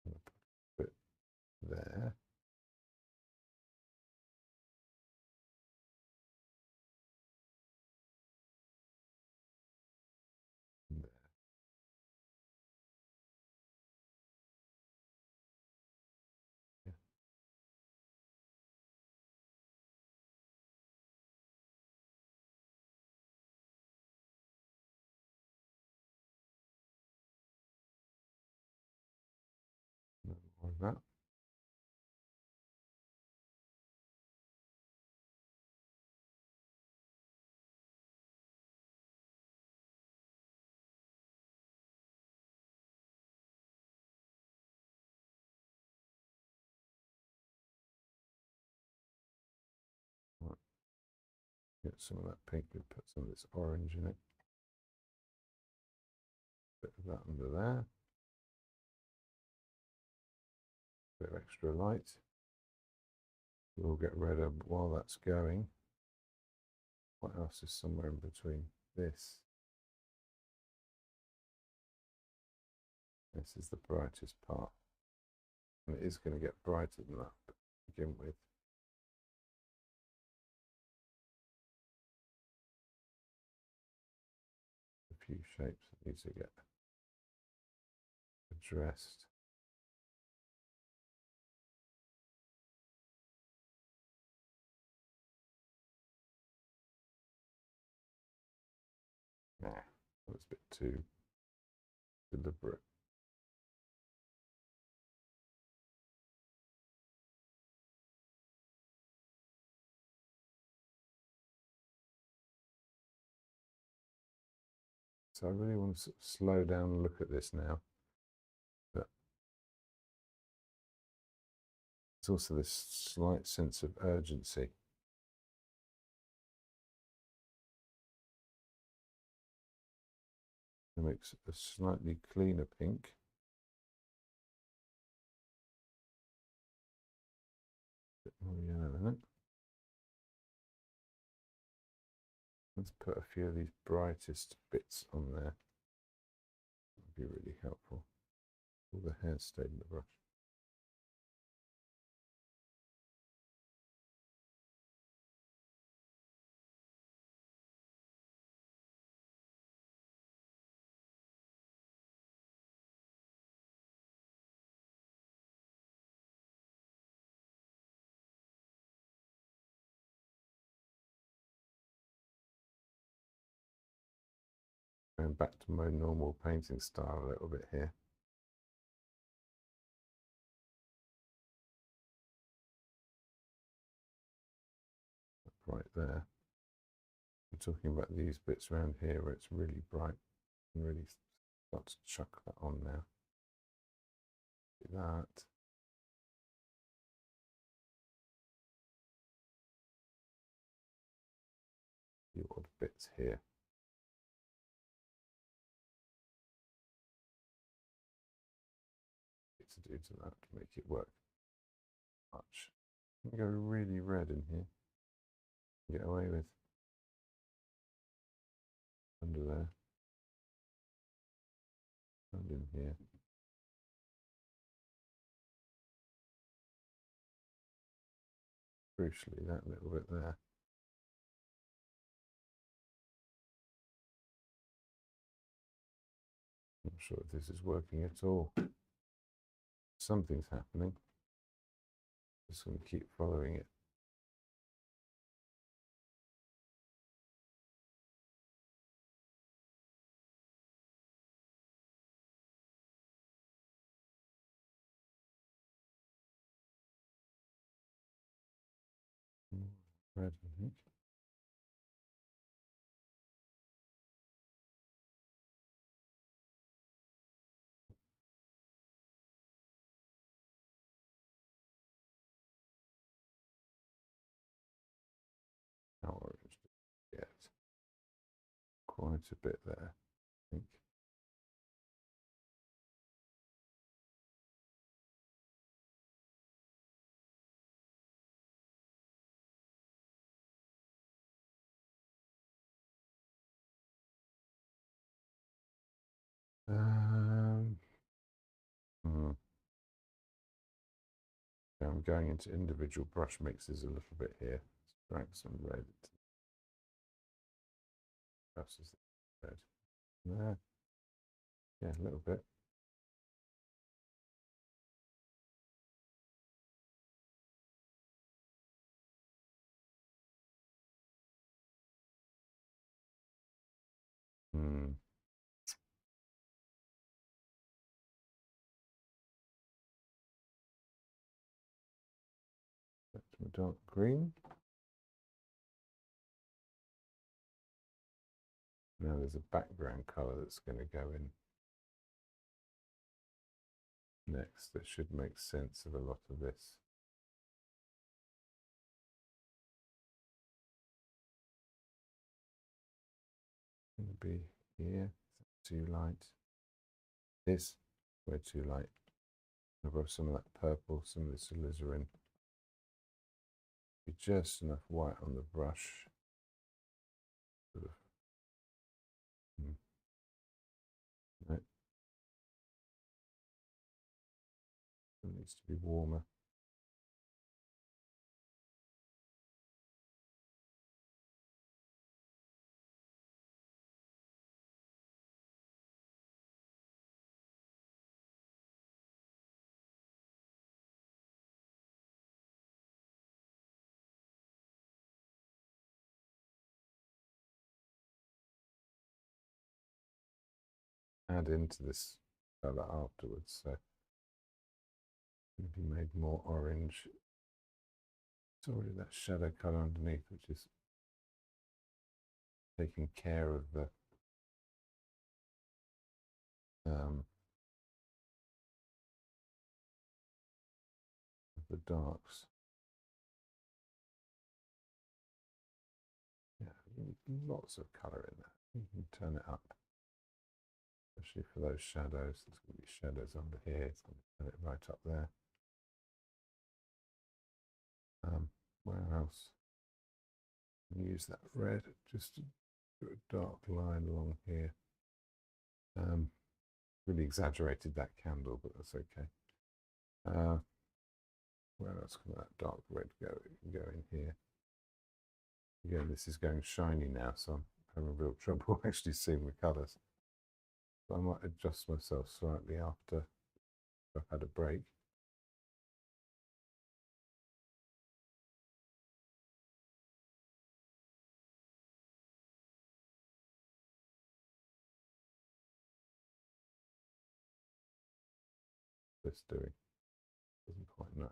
Speaker 1: I'm going to put a bit there. And there. Yeah. No more of that. Right. Get some of that pink and put some of this orange in it. Bit of that under there. Bit of extra light. We'll get rid of while that's going. What else is somewhere in between this? This is the brightest part. And it is going to get brighter than that to begin with. A few shapes that need to get addressed. Nah, that was a bit too deliberate. So I really want to sort of slow down and look at this now. But there's also this slight sense of urgency. It makes a slightly cleaner pink. A bit more yellow in it. Let's put a few of these brightest bits on there. That would be really helpful. All the hair stayed in the brush. Going back to my normal painting style a little bit here. Right there. I'm talking about these bits around here where it's really bright and really start to chuck that on now. Do that. The odd bits here. To do to that to make it work much. Go really red in here. Get away with under there and in here. Crucially, that little bit there. Not sure if this is working at all. Something's happening. Just going to keep following it. red, I think. How orange do we get? Quite a bit there, I think. Hmm. Yeah, I'm going into individual brush mixes a little bit here. Drag some red. Perhaps is red. There. Yeah, a little bit. Hmm. Back to my dark green. Now there's a background color that's going to go in next that should make sense of a lot of this. Going to be here. Too light. This way too light. Above some of that purple, some of this alizarin. Be just enough white on the brush. Sort of. Right. It needs to be warmer. Add into this color afterwards, so it'll be made more orange. It's already that shadow color underneath, which is taking care of the darks. Yeah, lots of color in there. You can turn it up, especially for those shadows. There's going to be shadows under here. It's going to turn it right up there. Where else? Use that red just to do a dark line along here. Really exaggerated that candle, but that's okay. Where else can that dark red go in here? Again, this is going shiny now, so I'm having real trouble actually seeing the colours. So I might adjust myself slightly after I've had a break. This doing? Doesn't quite know.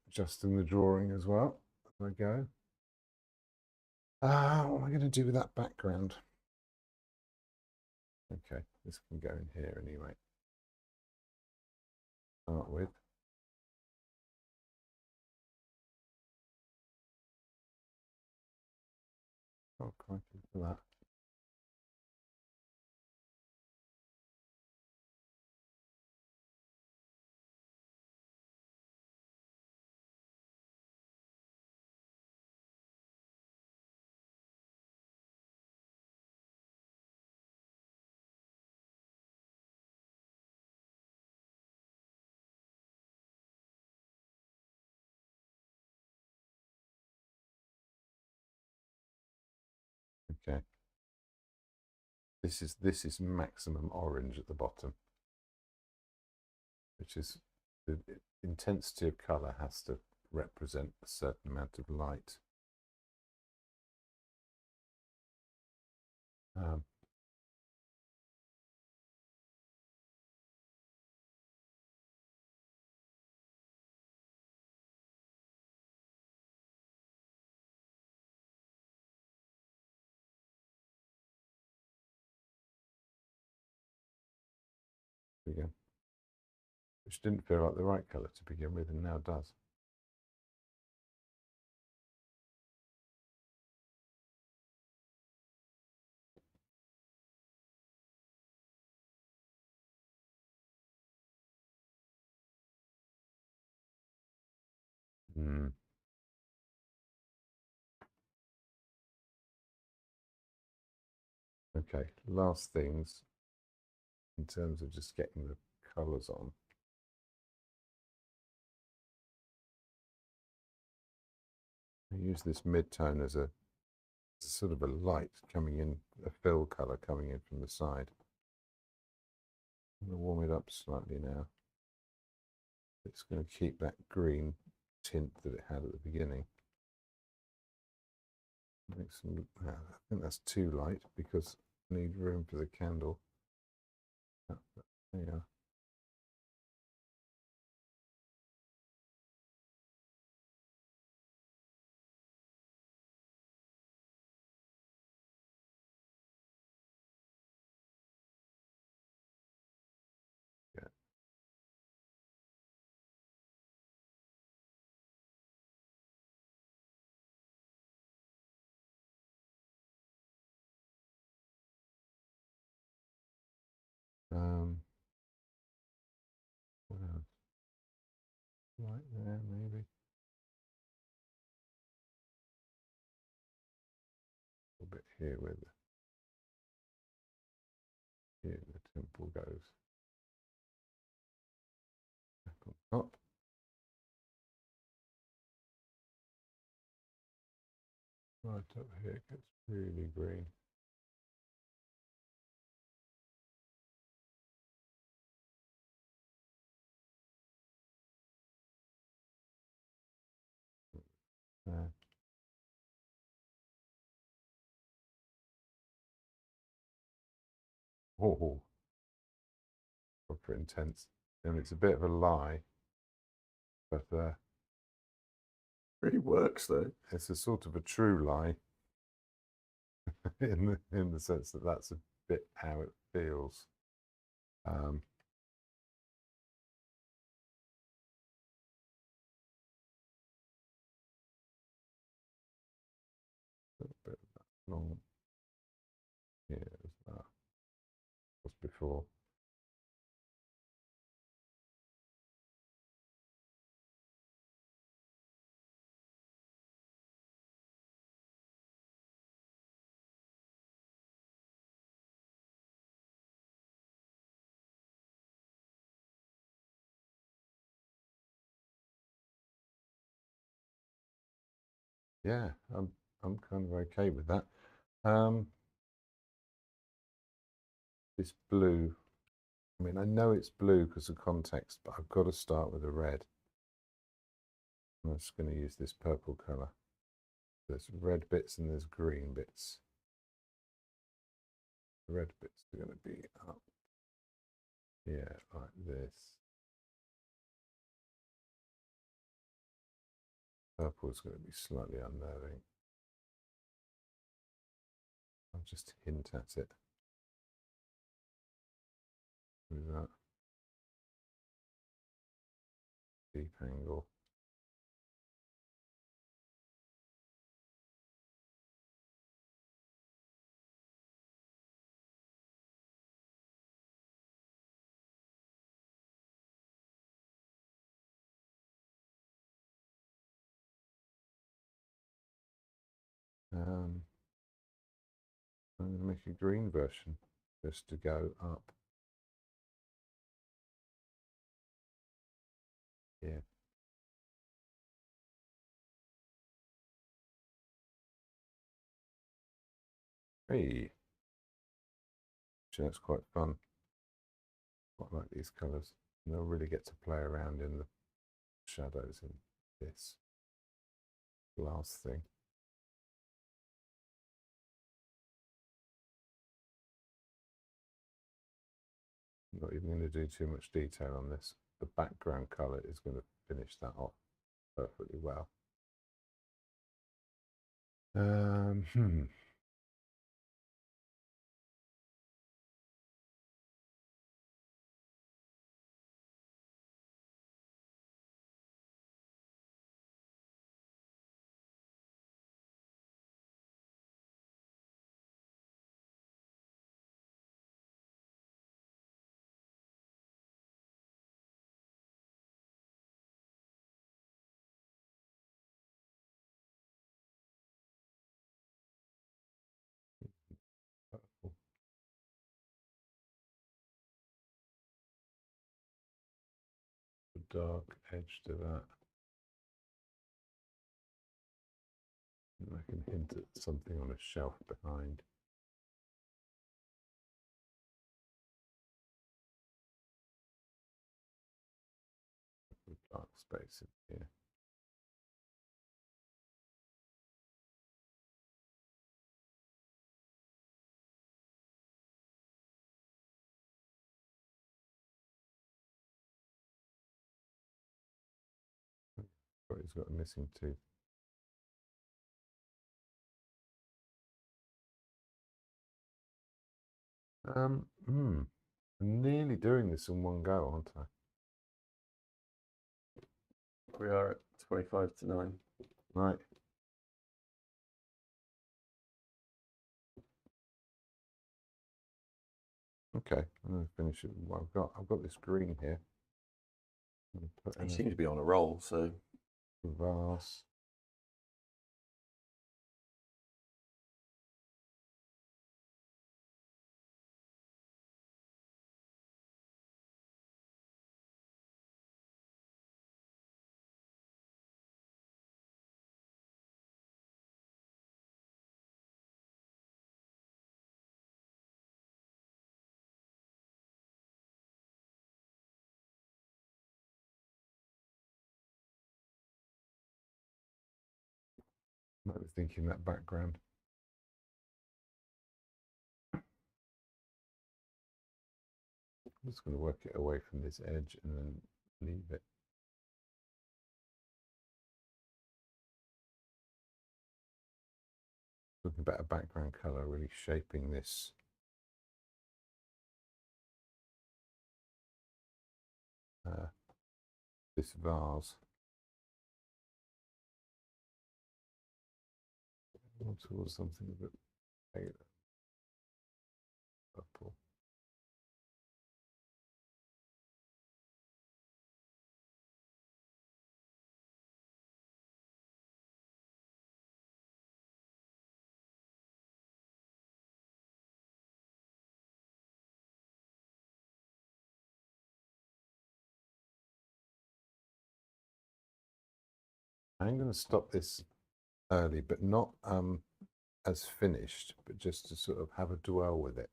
Speaker 1: Adjusting the drawing as well as I go. What am I going to do with that background? Okay, this can go in here anyway. Start with. Oh, quite for that. Okay. This is maximum orange at the bottom, which is the intensity of color has to represent a certain amount of light. There we go. Which didn't feel like the right colour to begin with, and now does. Okay, last things in terms of just getting the colours on. I use this mid-tone as a sort of a light coming in, a fill colour coming in from the side. I'm going to warm it up slightly now. It's going to keep that green tint that it had at the beginning. Make some, I think that's too light because I need room for the candle. There you are. Yeah. What else? Right there, maybe. A little bit here where the temple goes. Back on top. Right up here it gets really green. Oh, proper intense. And it's a bit of a lie, but
Speaker 2: Really works though.
Speaker 1: it's a sort of a true lie in the sense that that's a bit how it feels. A bit of that long here as that was before. Yeah, I'm kind of okay with that. This blue, I mean, I know it's blue because of context, but I've got to start with a red. I'm just going to use this purple colour. There's red bits and there's green bits. The red bits are going to be up here like this. Purple is going to be slightly unnerving. I'll just hint at it with that deep angle. I'm going to make a green version just to go up here. Hey, actually, that's quite fun. Quite like these colours. And they'll really get to play around in the shadows in this. last thing. I'm not even going to do too much detail on this. The background color is going to finish that off perfectly well. The dark edge to that. And I can hint at something on a shelf behind. Dark space in here. But he's got a missing tooth. I'm nearly doing this in one go, aren't I?
Speaker 2: We are at 25 to 9.
Speaker 1: Right. Okay, I'm going to finish it. Well, I've got this green here. Put
Speaker 2: He
Speaker 1: in
Speaker 2: seems to be on a roll, so
Speaker 1: a vase. Might be thinking that background. I'm just going to work it away from this edge and then leave it. Talking about a background color, really shaping this. This vase. More towards something a bit paler. Purple. I'm going to stop this early, but not as finished, but just to sort of have a dwell with it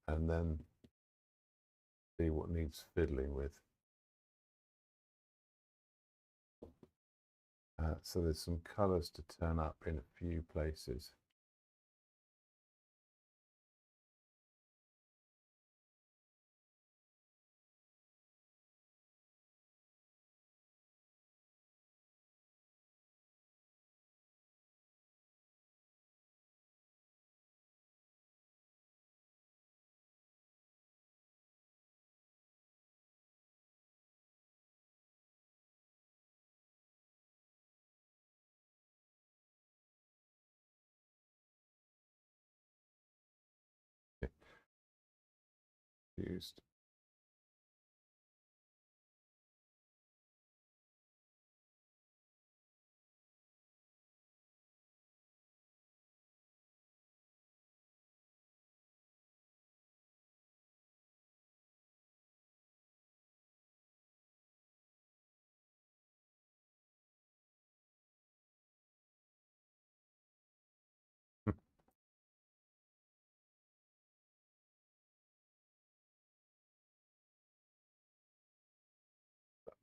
Speaker 1: and then see what needs fiddling with. So there's some colours to turn up in a few places. Used.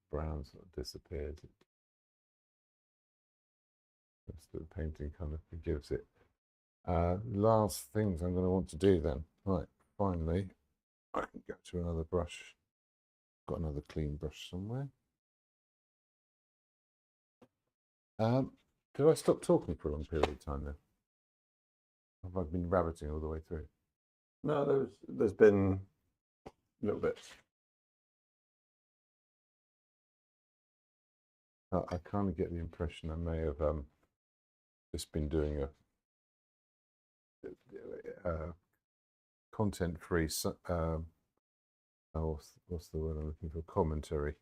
Speaker 1: Brown sort of disappears. rest of the painting kind of forgives it. Last things I'm going to want to do then. Right, finally, I can go to another brush. Got another clean brush somewhere. Did I stop talking for a long period of time then? Have I been rabbiting all the way through?
Speaker 2: No, there's been little bits.
Speaker 1: I kind of get the impression I may have just been doing a content-free. What's the word I'm looking for? Commentary.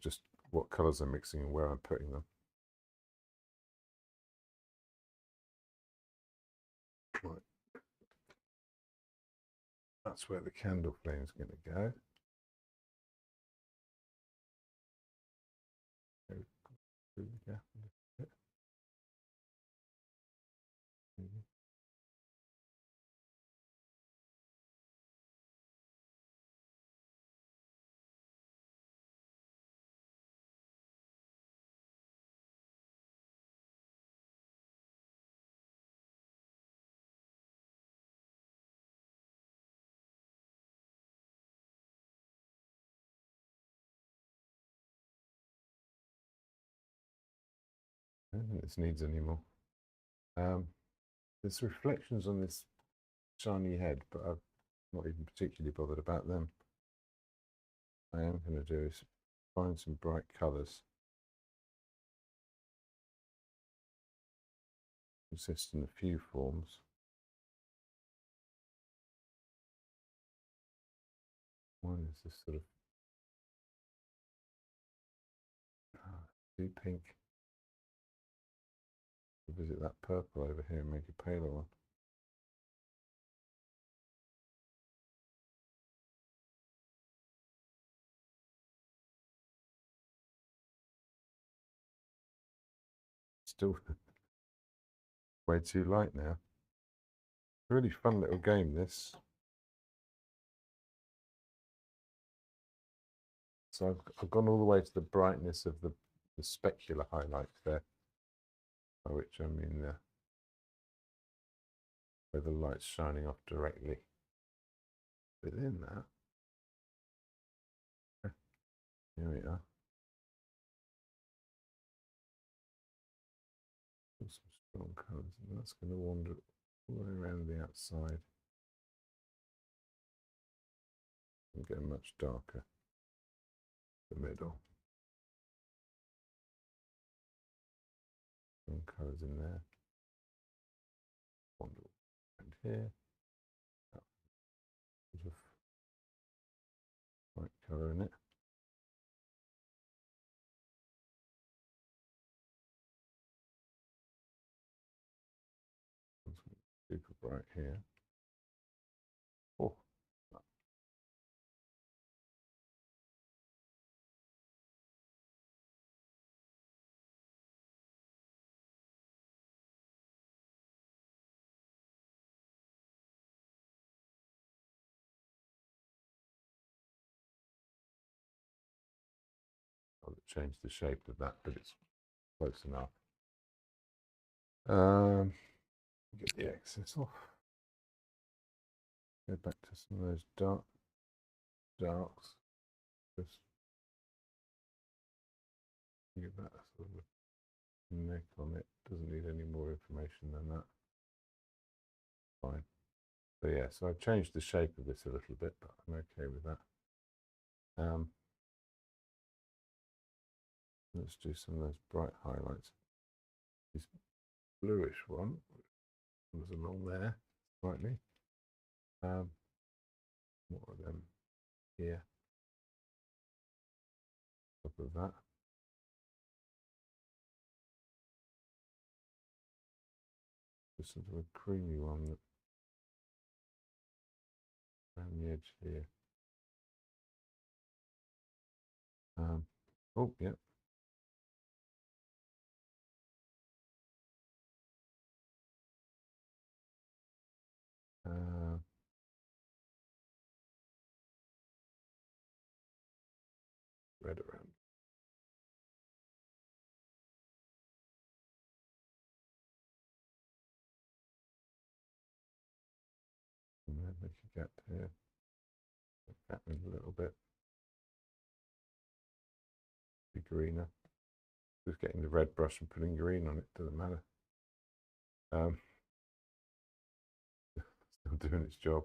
Speaker 1: Just what colours I'm mixing and where I'm putting them. Right. That's where the candle flame is going to go. Through the gap a little bit. I don't think this needs any more. There's reflections on this shiny head, but I've not even particularly bothered about them. What I am going to do is find some bright colours. Consist in a few forms. One is this sort of too pink. Visit that purple over here and make a paler one. Still way too light now. Really fun little game, this. So I've gone all the way to the brightness of the specular highlights there, by which I mean where the light's shining off directly within that. Here we are. Some strong colours, and that's going to wander all the way around the outside and get much darker. The middle. Some colours in there. Wander around here. Sort of white colour in it. Super bright here. Oh, I'll change the shape of that, but it's close enough. Get the excess off. Go back to some of those darks. Just give that a sort of neck on it. Doesn't need any more information than that. Fine. So yeah, so I've changed the shape of this a little bit, but I'm okay with that. Let's do some of those bright highlights. This bluish one comes along there slightly. More of them here. Top of that. Just sort of a creamy one that around the edge here. Oh, yeah. Red around. make a gap here. Gap in a little bit. Be greener. Just getting the red brush and putting green on it, doesn't matter. Still doing its job.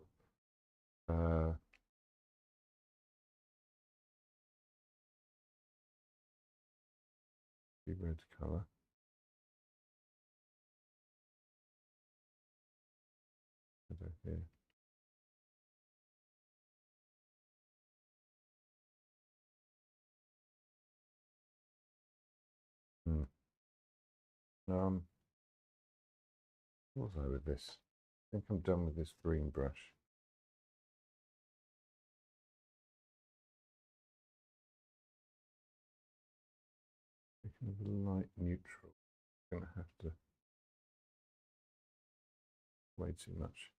Speaker 1: Red colour. Here. What was I with this? I think I'm done with this green brush. Making a light neutral. I'm gonna have to way too much.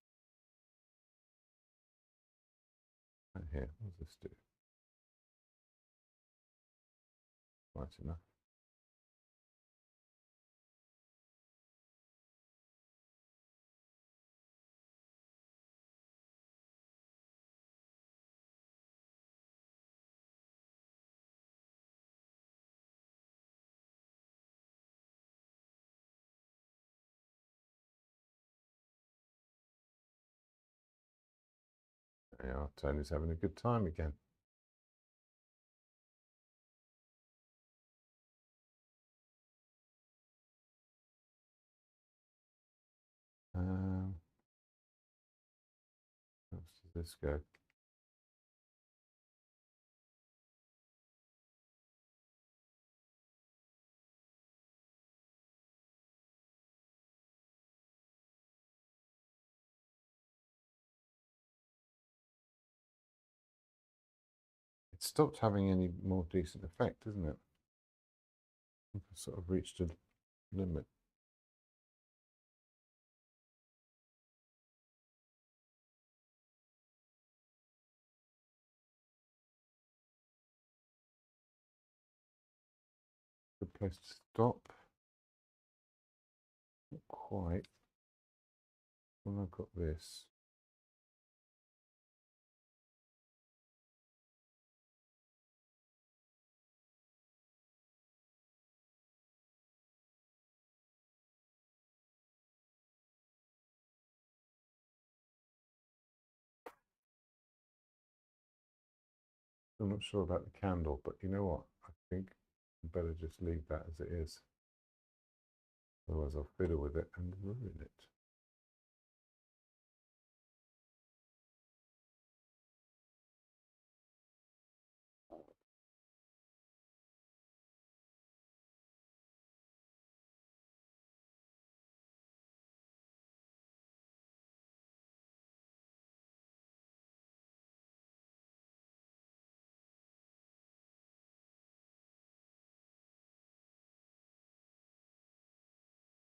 Speaker 1: Right here, what does this do? Right enough. Yeah, Tony's having a good time again. How does this go? It stopped having any more decent effect, isn't it? I've sort of reached a limit. Good place to stop. Not quite. When I've got this. I'm not sure about the candle, but you know what? I think I better just leave that as it is. Otherwise I'll fiddle with it and ruin it.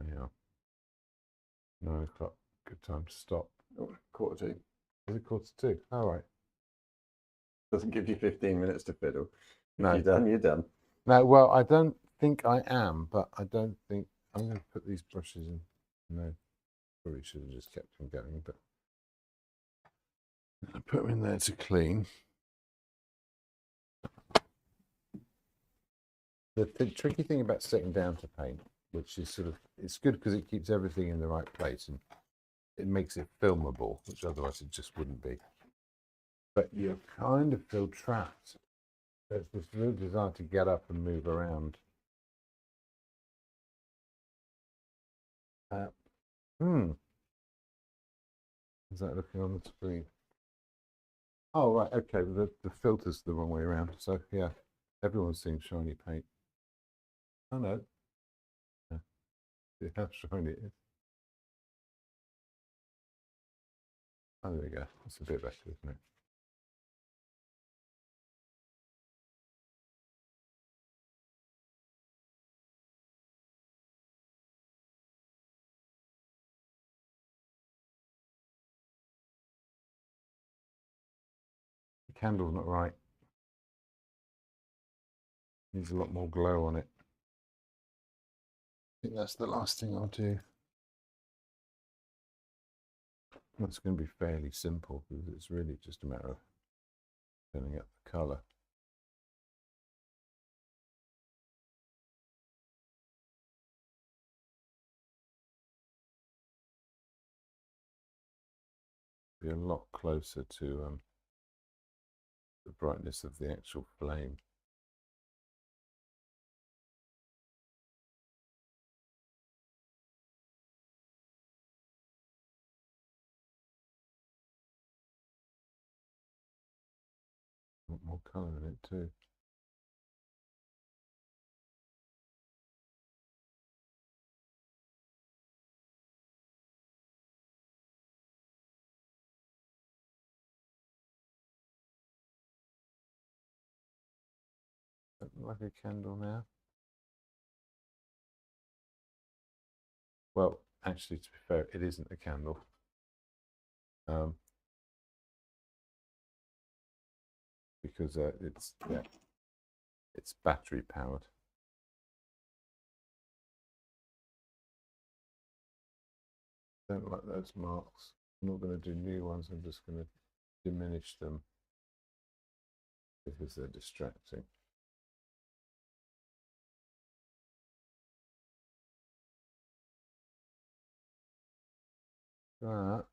Speaker 1: Yeah. 9 o'clock. Good time to stop.
Speaker 2: Oh, 1:45.
Speaker 1: Is it 1:45? All right.
Speaker 2: Doesn't give you 15 minutes to fiddle.
Speaker 1: No.
Speaker 2: You're done, you're done.
Speaker 1: No, well, I don't think I am, but I don't think I'm going to put these brushes in. No, probably should have just kept them going, but I put them in there to clean. The tricky thing about sitting down to paint, which is sort of, it's good because it keeps everything in the right place and it makes it filmable, which otherwise it just wouldn't be. But you kind of feel trapped. There's this real desire to get up and move around. Is that looking on the screen? Oh, right, okay, the filter's the wrong way around. So, yeah, everyone's seeing shiny paint. Oh, no. Yeah. See how shiny it is. Oh, there we go. That's a bit better, isn't it? The candle's not right. Needs a lot more glow on it. I think that's the last thing I'll do. That's going to be fairly simple because it's really just a matter of turning up the colour. Be a lot closer to the brightness of the actual flame. Want more colour in it too. Like a candle now. Well, actually, to be fair, it isn't a candle. Because it's battery powered. Don't like those marks. I'm not going to do new ones. I'm just going to diminish them because they're distracting. But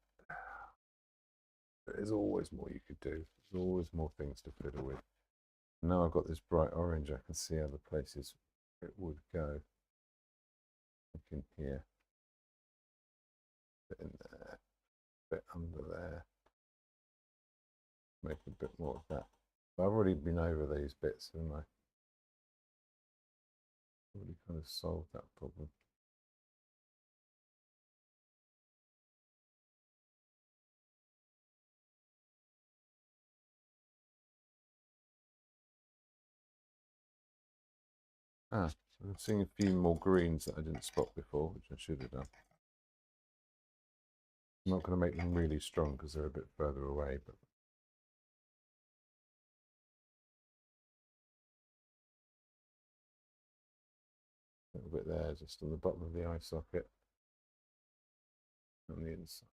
Speaker 1: there's always more you could do. There's always more things to fiddle with. Now I've got this bright orange, I can see other places it would go. Like in here, bit in there, bit under there. Make a bit more of that. But I've already been over these bits, haven't I? Already kind of solved that problem. I'm seeing a few more greens that I didn't spot before, which I should have done. I'm not going to make them really strong because they're a bit further away, but a little bit there, just on the bottom of the eye socket, on the inside.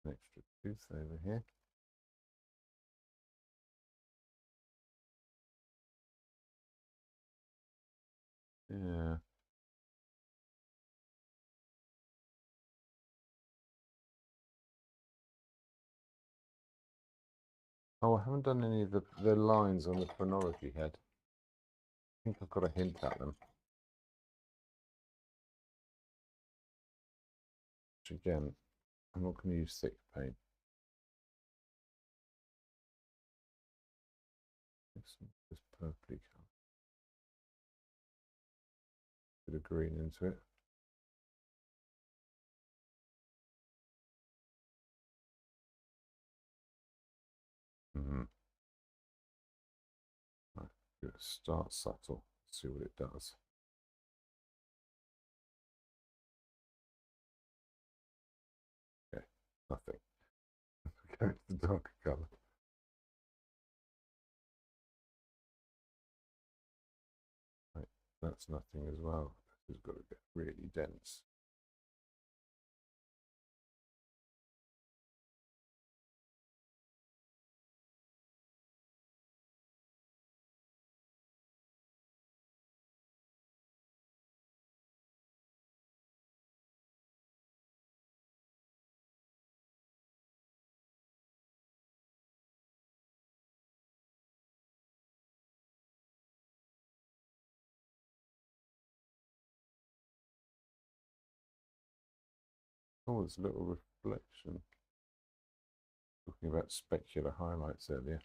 Speaker 1: An extra tooth over here. Yeah. Oh, I haven't done any of the lines on the chronology head. I think I've got a hint at them. Which again, I'm not going to use thick paint. Just purpley colour. Bit of green into it. Right, start subtle. See what it does. Okay, nothing. Go to the darker colour. Right, that's nothing as well. This has got to get really dense. Oh, there's a little reflection. Talking about specular highlights earlier.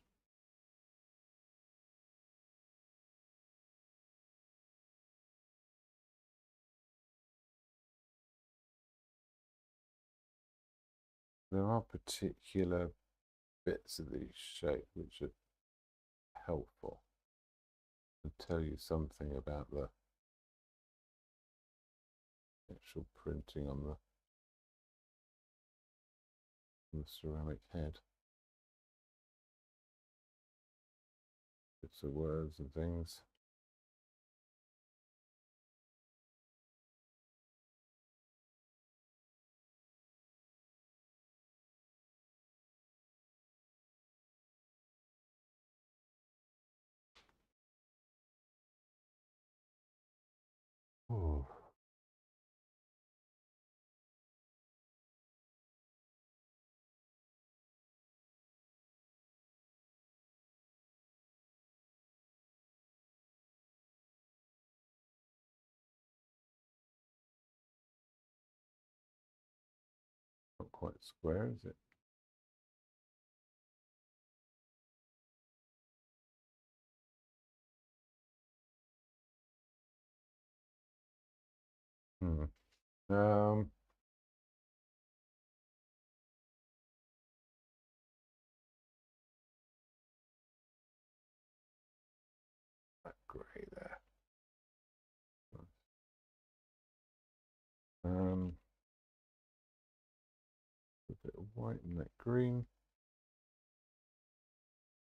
Speaker 1: There are particular bits of the shape which are helpful to tell you something about the actual printing on the ceramic head. Bits of words and things. quite square, is it? Hmm. That grey there. A bit of white in that green.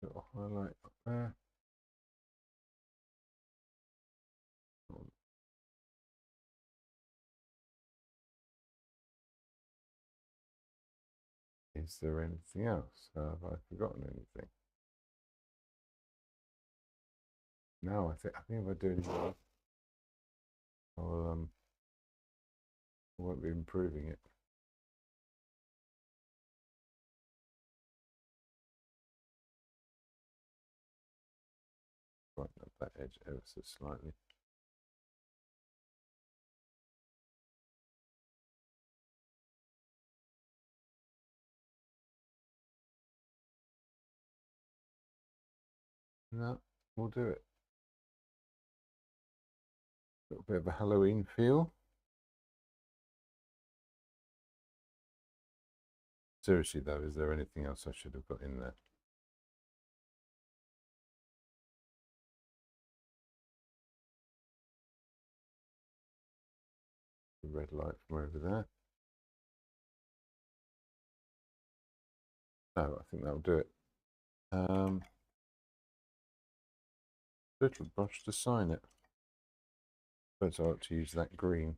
Speaker 1: Little highlight up there. Is there anything else? Have I forgotten anything? No, I think if I do anything else, I won't be improving it. Brighten up that edge ever so slightly. No, we'll do it. A little bit of a Halloween feel. Seriously though, is there anything else I should have got in there? The red light from over there. No, I think that'll do it. Little brush to sign it. But I ought to use that green.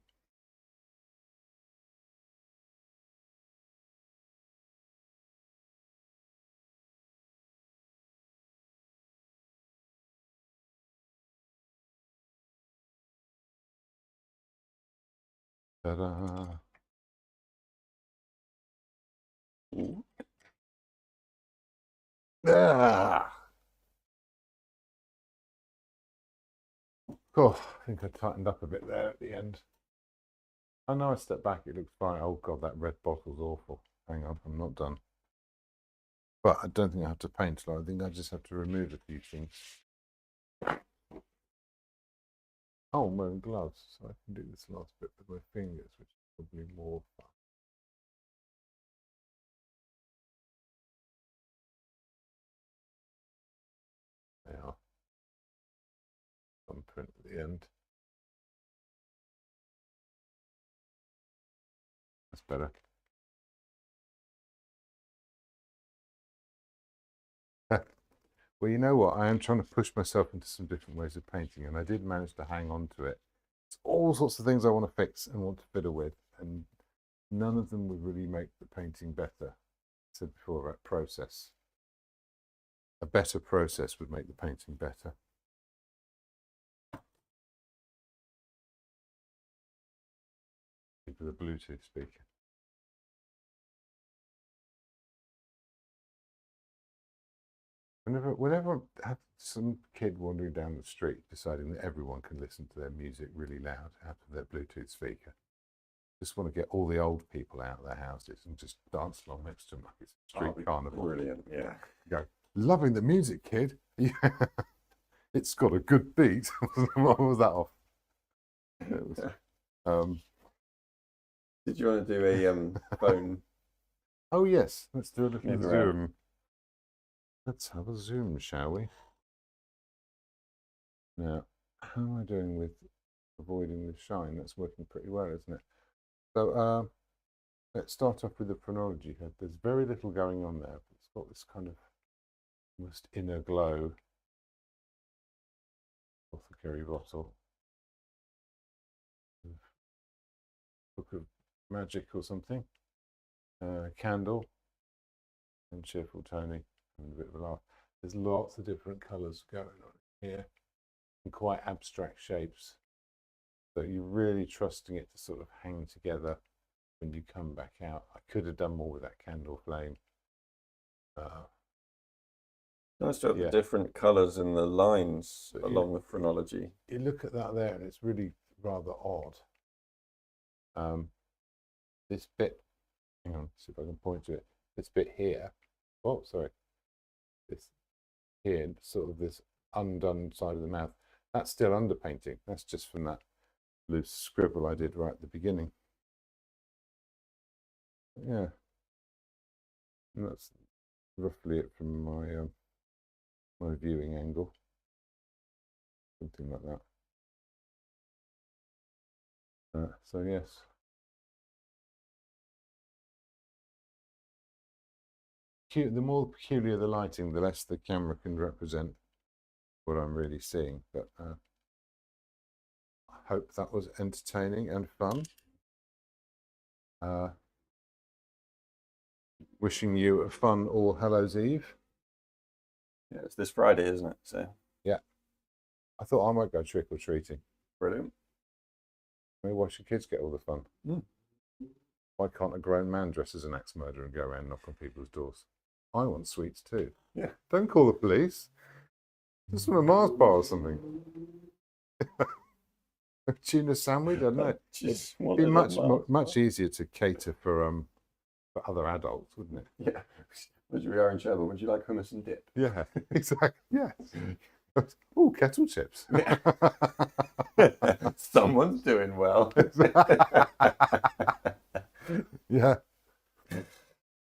Speaker 1: Ta-da! Ah! Oh, I think I tightened up a bit there at the end. Oh no, I stepped back, it looks fine. Oh god, that red bottle's awful. Hang on, I'm not done. But I don't think I have to paint. I think I just have to remove a few things. Oh, I'm wearing gloves, so I can do this last bit with my fingers, which is probably more fun. They are. Thumbprint at the end. That's better. Well, you know what? I am trying to push myself into some different ways of painting, and I did manage to hang on to it. It's all sorts of things I want to fix and want to fiddle with, and none of them would really make the painting better. I said before about process. A better process would make the painting better. With a Bluetooth speaker. Whenever I have some kid wandering down the street deciding that everyone can listen to their music really loud out of their Bluetooth speaker, just want to get all the old people out of their houses and just dance along next to them like it's a street carnival.
Speaker 2: Brilliant, yeah.
Speaker 1: Go, loving the music, kid. Yeah. It's got a good beat. What was that off? It was,
Speaker 2: Did you want to do a phone?
Speaker 1: Oh yes, let's do a little
Speaker 2: Maybe
Speaker 1: zoom.
Speaker 2: around.
Speaker 1: Let's have a zoom, shall we? Now, how am I doing with avoiding the shine? That's working pretty well, isn't it? So let's start off with the phrenology head. There's very little going on there, but it's got this kind of almost inner glow. Apothecary bottle. Book of magic or something. Candle. And cheerful Tony. And a bit of a laugh. There's lots of different colours going on here. And quite abstract shapes. So you're really trusting it to sort of hang together when you come back out. I could have done more with that candle flame.
Speaker 2: Nice to have the different colours and the lines along the phrenology.
Speaker 1: You look at that there and it's really rather odd. This bit hang on, see if I can point to it. This bit here. Oh, sorry. This here, sort of this undone side of the mouth. That's still underpainting. That's just from that loose scribble I did right at the beginning. Yeah. And that's roughly it from my my viewing angle. Something like that. So yes. The more peculiar the lighting, the less the camera can represent what I'm really seeing. But I hope that was entertaining and fun. Wishing you a fun All Hallows Eve.
Speaker 2: Yeah, it's this Friday, isn't it? So
Speaker 1: yeah, I thought I might go trick or treating.
Speaker 2: Brilliant.
Speaker 1: Maybe why should kids get all the fun? Why can't a grown man dress as an axe murderer and go around knock on people's doors? I want sweets too.
Speaker 2: Yeah.
Speaker 1: Don't call the police. Just want a Mars bar or something. A tuna sandwich? I don't know. It'd be much easier to cater for other adults, wouldn't it?
Speaker 2: Yeah. As we are in Sherborne, would you like hummus and dip?
Speaker 1: Yeah, exactly. Yeah. Oh, kettle chips.
Speaker 2: Someone's doing well.
Speaker 1: Yeah.